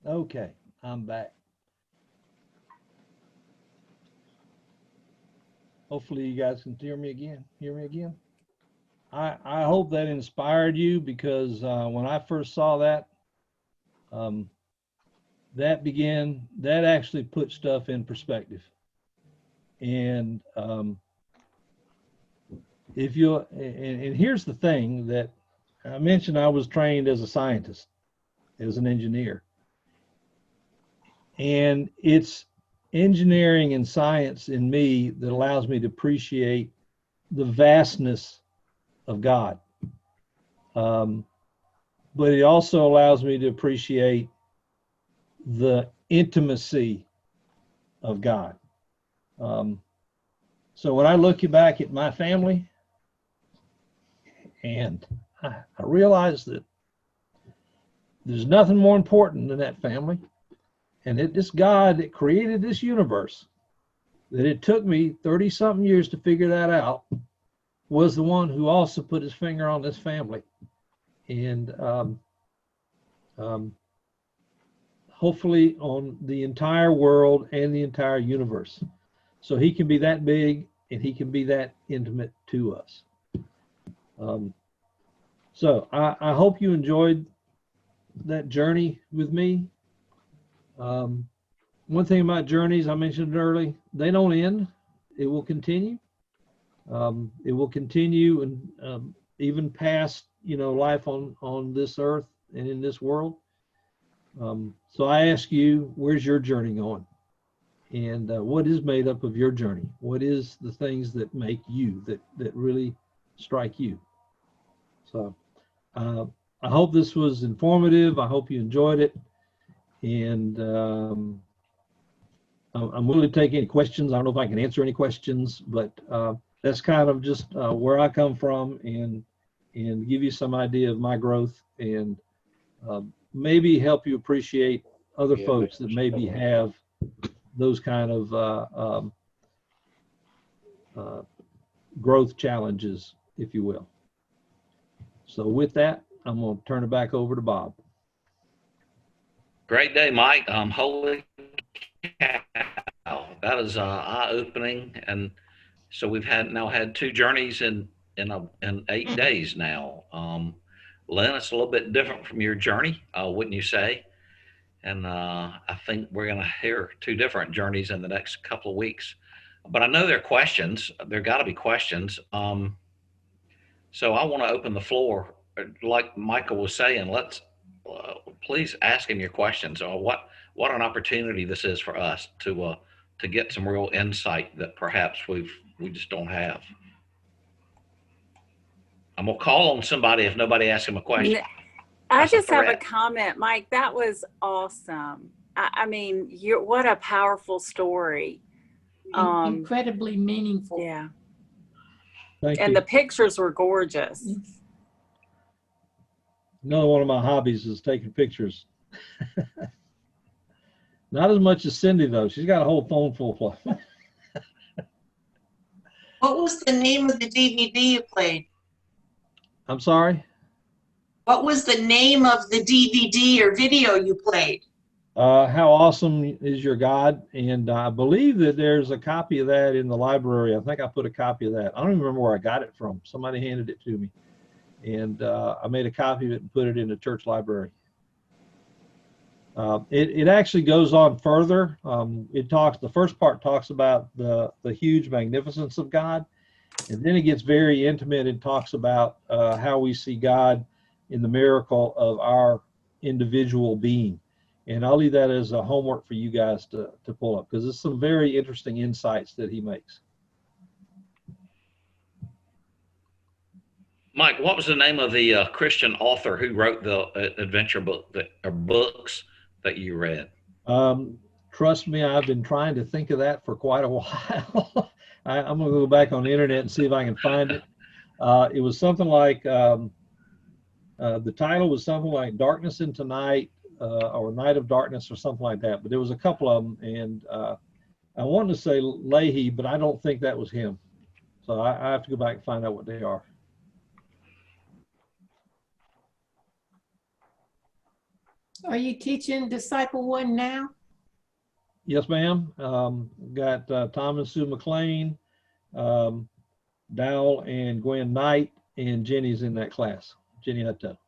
Okay, I'm back. Hopefully you guys can hear me again. I hope that inspired you, because when I first saw that, that actually put stuff in perspective. And and here's the thing that I mentioned, I was trained as a scientist, as an engineer. And it's engineering and science in me that allows me to appreciate the vastness of God. But it also allows me to appreciate the intimacy of God. So when I look back at my family, And I realized that there's nothing more important than that family. And this God that created this universe, that it took me 30 something years to figure that out, was the one who also put his finger on this family. And hopefully on the entire world and the entire universe. So he can be that big and he can be that intimate to us. So I hope you enjoyed that journey with me. One thing about journeys, I mentioned earlier, they don't end. It will continue. It will continue and even past, life on this earth and in this world. So I ask you, where's your journey going? And what is made up of your journey? What is the things that make you, that really strike you? So I hope this was informative. I hope you enjoyed it. And I'm willing to take any questions. I don't know if I can answer any questions, but that's kind of just where I come from, and give you some idea of my growth, and maybe help you appreciate other folks that maybe have those kind of growth challenges, if you will. So with that, I'm going to turn it back over to Bob. Great day, Mike. Holy cow, that is eye-opening. And so we've now had 2 journeys in 8 days now. Lynn, it's a little bit different from your journey, wouldn't you say? And I think we're going to hear 2 different journeys in the next couple of weeks. But I know there are questions. There got to be questions. So I want to open the floor, like Michael was saying. Let's please ask him your questions. Or what an opportunity this is for us to get some real insight that perhaps we just don't have. I'm gonna call on somebody if nobody asks him a question. I just have a comment, Mike. That was awesome. I mean, what a powerful story. Incredibly meaningful. Yeah. Thank and you. the pictures were gorgeous. Another one of my hobbies is taking pictures. Not as much as Cindy, though. She's got a whole phone full of them. What was the name of the DVD you played? I'm sorry? What was the name of the DVD or video you played? How Awesome Is Your God? And I believe that there's a copy of that in the library. I think I put a copy of that. I don't even remember where I got it from. Somebody handed it to me. And I made a copy of it and put it in the church library. It actually goes on further. The first part talks about the huge magnificence of God. And then it gets very intimate and talks about how we see God in the miracle of our individual being. And I'll leave that as a homework for you guys to pull up, because there's some very interesting insights that he makes. Mike, what was the name of the Christian author who wrote the adventure book or books that you read? Trust me, I've been trying to think of that for quite a while. I'm going to go back on the internet and see if I can find it. It was something like, the title was something like Darkness into Night, or Night of Darkness, or something like that. But there was a couple of them, and I wanted to say Leahy, but I don't think that was him. So I have to go back and find out what they are. Are you teaching Disciple 1 now? Yes, ma'am. Got Tom and Sue McLean, Dowell and Gwen Knight, and Jenny's in that class, Jenny Hutto.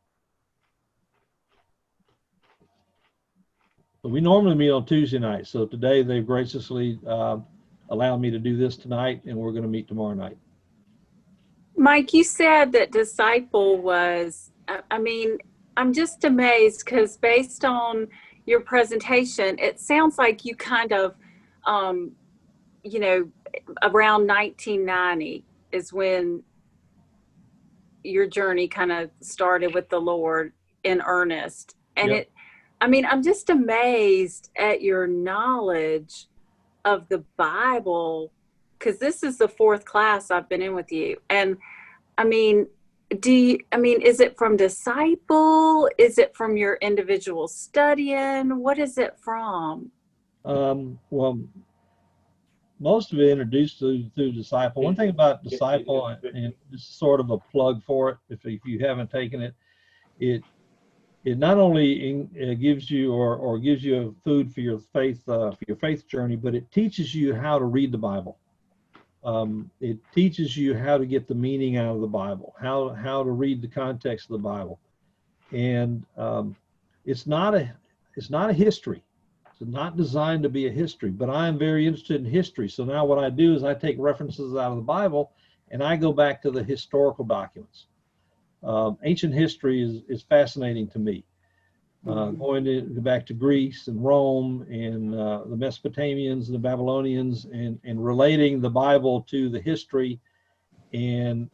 But we normally meet on Tuesday night. So today they've graciously allowed me to do this tonight, and we're going to meet tomorrow night. Mike, you said that Disciple was, I mean, I'm just amazed because based on your presentation, it sounds like you kind of, you know, around 1990 is when your journey kind of started with the Lord in earnest. And Yep. I mean, I'm just amazed at your knowledge of the Bible, because this is the 4th class I've been in with you. And I mean, I mean, is it from disciple? Is it from your individual studying? What is it from? Well, most of it introduced through disciple. One thing about disciple, and this is sort of a plug for it, if you haven't taken it, it not only gives you or gives you food for your faith journey, but it teaches you how to read the Bible. It teaches you how to get the meaning out of the Bible, how to read the context of the Bible, and it's not a history. It's not designed to be a history, but I am very interested in history. So now what I do is I take references out of the Bible and I go back to the historical documents. Ancient history is fascinating to me. Going back to Greece and Rome and the Mesopotamians and the Babylonians and relating the Bible to the history and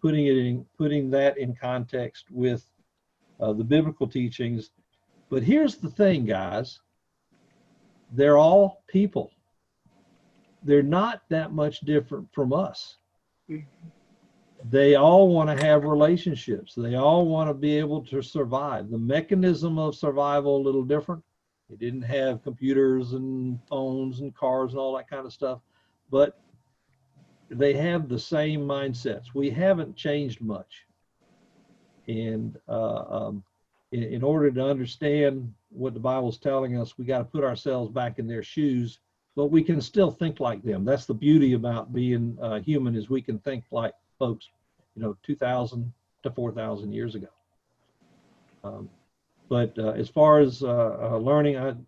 putting that in context with the biblical teachings. But here's the thing, guys. They're all people. They're not that much different from us. They all want to have relationships. They all want to be able to survive. The mechanism of survival a little different. They didn't have computers and phones and cars and all that kind of stuff, but they have the same mindsets. We haven't changed much. And in order to understand what the Bible's telling us, we got to put ourselves back in their shoes, but we can still think like them. That's the beauty about being human, is we can think like folks, 2,000 to 4,000 years ago. But as far as learning,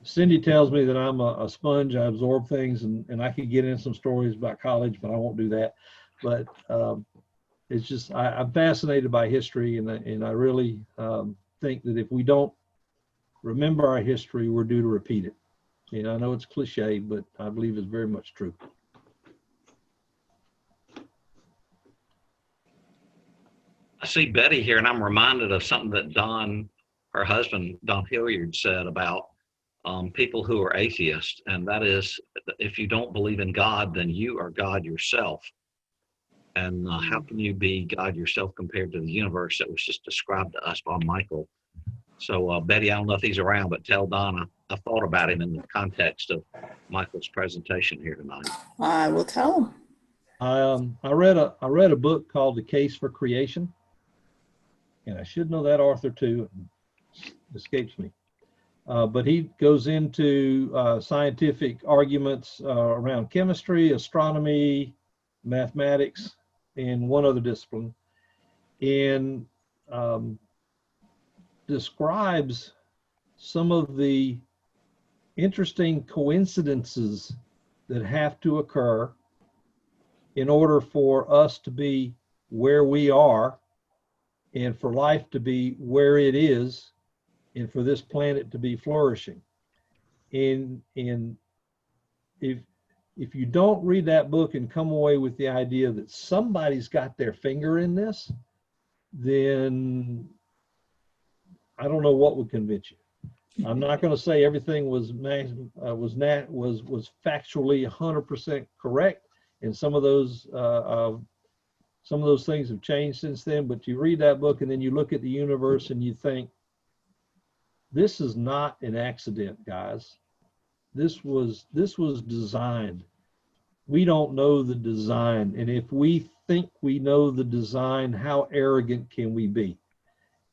Cindy tells me that I'm a sponge. I absorb things, and I could get in some stories about college, but I won't do that. But it's just, I'm fascinated by history, and I really think that if we don't remember our history, we're due to repeat it. I know it's cliche, but I believe it's very much true. I see Betty here, and I'm reminded of something that her husband, Don Hilliard, said about people who are atheists, and that is, if you don't believe in God, then you are God yourself. And how can you be God yourself compared to the universe that was just described to us by Michael? So Betty, I don't know if he's around, but tell Don I thought about him in the context of Michael's presentation here tonight. I will tell him. I read a book called The Case for Creation, and I should know that author too. It escapes me. But he goes into scientific arguments around chemistry, astronomy, mathematics, and one other discipline, and describes some of the interesting coincidences that have to occur in order for us to be where we are, and for life to be where it is, and for this planet to be flourishing. And if you don't read that book and come away with the idea that somebody's got their finger in this, then I don't know what would convince you. I'm not going to say everything was factually 100% correct, and some of those things have changed since then. But you read that book and then you look at the universe and you think, this is not an accident, guys. This was designed. We don't know the design, and if we think we know the design, how arrogant can we be?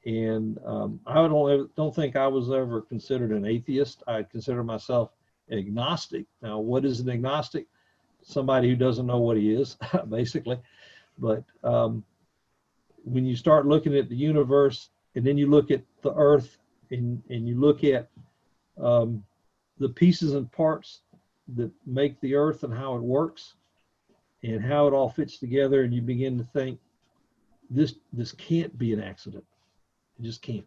And I don't think I was ever considered an atheist. I consider myself agnostic. Now, what is an agnostic? Somebody who doesn't know what he is, basically. But when you start looking at the universe, and then you look at the earth, and you look at the pieces and parts that make the earth and how it works and how it all fits together, and you begin to think, this can't be an accident. It just can't.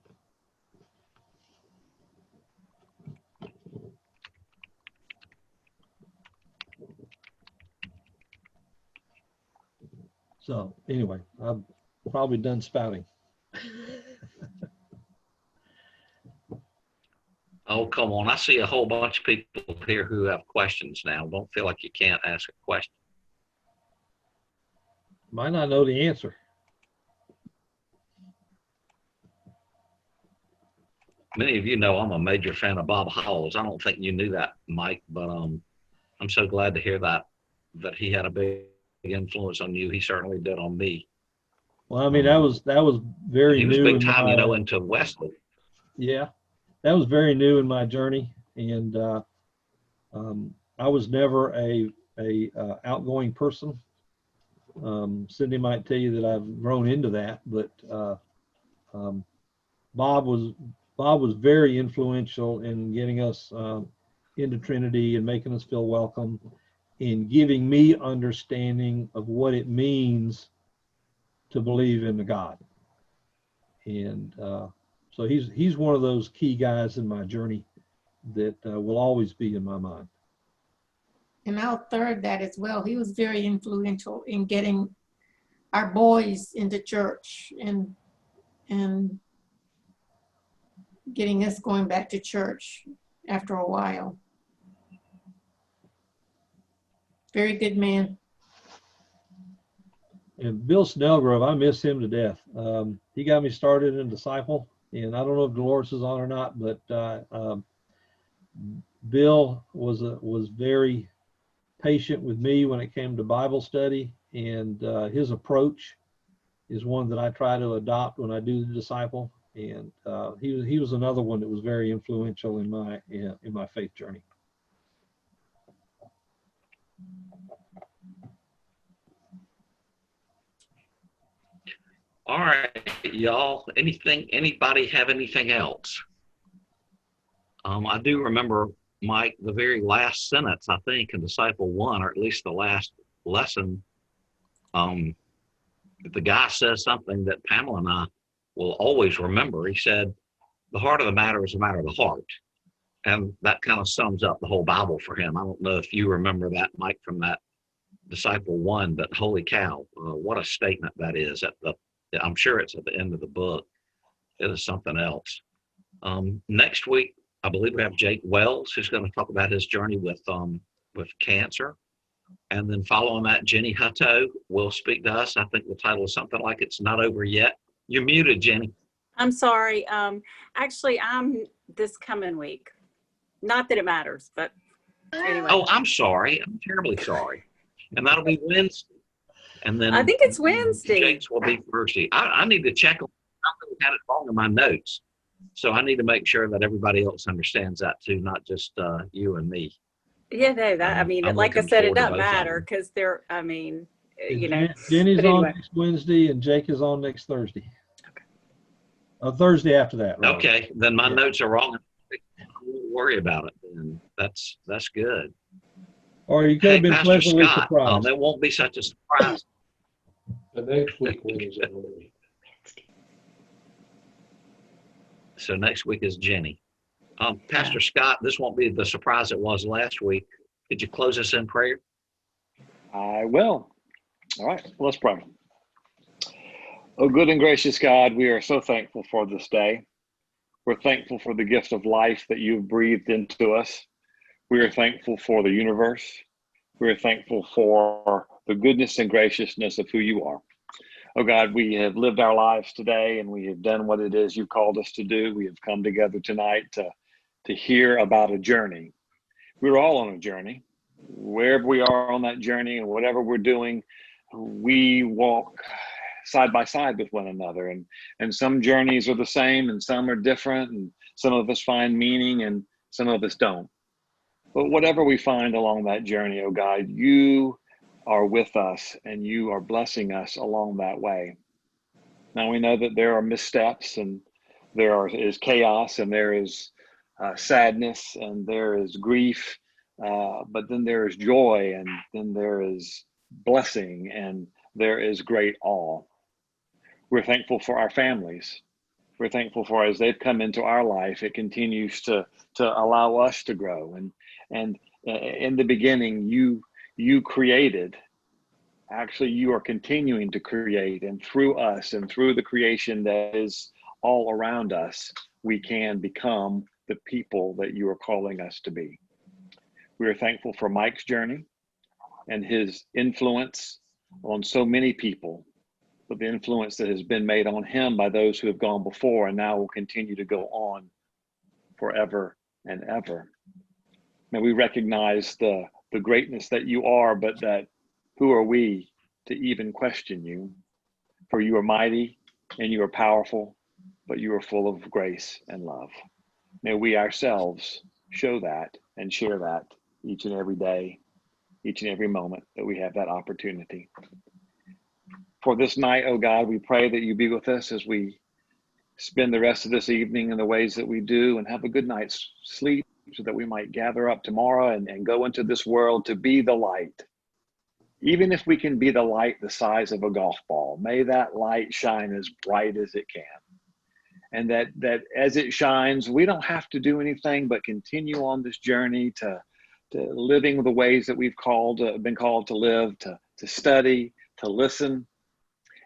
So anyway, I'm probably done spouting. Oh, come on. I see a whole bunch of people here who have questions now. Don't feel like you can't ask a question. Might not know the answer. Many of you know I'm a major fan of Bob Howells. I don't think you knew that, Mike, but I'm so glad to hear that he had a big influence on you. He certainly did on me. Well, I mean, that was very He was new big in time, my, into Wesley. yeah, that was very new in my journey, and I was never a outgoing person. Cindy might tell you that I've grown into that, but um, Bob was very influential in getting us into Trinity and making us feel welcome, in giving me understanding of what it means to believe in the God. And so he's one of those key guys in my journey that will always be in my mind. And I'll third that as well. He was very influential in getting our boys into church and getting us going back to church after a while. Very good man. And Bill Snellgrove, I miss him to death. He got me started in Disciple, and I don't know if Dolores is on or not, but Bill was very patient with me when it came to Bible study, and his approach is one that I try to adopt when I do the Disciple. And he was another one that was very influential in my faith journey. All right, y'all. Anybody have anything else? I do remember, Mike, the very last sentence, I think, in Disciple 1, or at least the last lesson. The guy says something that Pamela and I will always remember. He said, the heart of the matter is a matter of the heart. And that kind of sums up the whole Bible for him. I don't know if you remember that, Mike, from that Disciple 1, but holy cow, what a statement that is. I'm sure it's at the end of the book. It is something else. Next week, I believe we have Jake Wells, who's going to talk about his journey with cancer. And then following that, Jenny Hutto will speak to us. I think the title is something like It's Not Over Yet. You're muted, Jenny. I'm sorry. Actually, I'm this coming week. Not that it matters, but anyway. Oh, I'm sorry. I'm terribly sorry. And that'll be Wednesday. And then I think it's Wednesday. Jake's will be Thursday. I need to check. I had it wrong in my notes. So I need to make sure that everybody else understands that too, not just you and me. Yeah, no, I mean, like I said, it doesn't matter because Jenny's on next Wednesday and Jake is on next Thursday. Okay. Thursday after that. Right? Okay, then my notes are wrong. I won't worry about it. Then that's good. Or you could have been Pastor pleasantly Scott, surprised. It won't be such a surprise. The next week Wednesday. So next week is Jenny. Pastor Scott, this won't be the surprise it was last week. Could you close us in prayer? I will. All right, let's pray. Oh, good and gracious God, we are so thankful for this day. We're thankful for the gift of life that you've breathed into us. We are thankful for the universe. We are thankful for the goodness and graciousness of who you are. Oh God, we have lived our lives today and we have done what it is you've called us to do. We have come together tonight to hear about a journey. We're all on a journey. Wherever we are on that journey and whatever we're doing, we walk side by side with one another. And some journeys are the same and some are different, and some of us find meaning and some of us don't. But whatever we find along that journey, oh God, you are with us and you are blessing us along that way. Now we know that there are missteps and is chaos and there is sadness and there is grief, but then there is joy and then there is blessing and there is great awe. We're thankful for our families. We're thankful for as they've come into our life, it continues to allow us to grow. And in the beginning, you created. Actually, you are continuing to create, and through us and through the creation that is all around us, we can become the people that you are calling us to be. We are thankful for Mike's journey and his influence on so many people, but the influence that has been made on him by those who have gone before and now will continue to go on forever and ever. May we recognize the greatness that you are, but that who are we to even question you? For you are mighty and you are powerful, but you are full of grace and love. May we ourselves show that and share that each and every day, each and every moment that we have that opportunity. For this night, oh God, we pray that you be with us as we spend the rest of this evening in the ways that we do, and have a good night's sleep so that we might gather up tomorrow and go into this world to be the light. Even if we can be the light the size of a golf ball, may that light shine as bright as it can. And that as it shines, we don't have to do anything but continue on this journey to living the ways that we've been called to live, to study, to listen.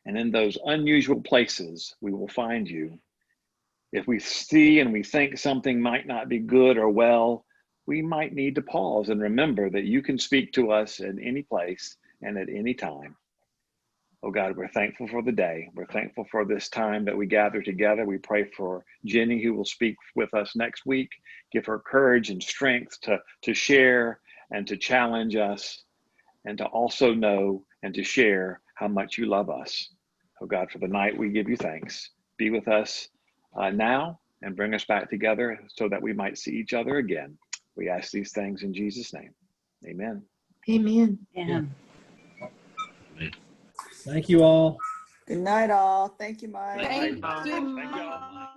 And in those unusual places, we will find you. If we see and we think something might not be good or well, we might need to pause and remember that you can speak to us in any place and at any time. Oh God, we're thankful for the day. We're thankful for this time that we gather together. We pray for Jenny, who will speak with us next week. Give her courage and strength to share and to challenge us, and to also know and to share how much you love us. Oh God, for the night, we give you thanks. Be with us now and bring us back together so that we might see each other again. We ask these things in Jesus' name. Amen. Amen. Yeah. Thank you all. Good night, all. Thank you, Mike. Thank Thank you. you all.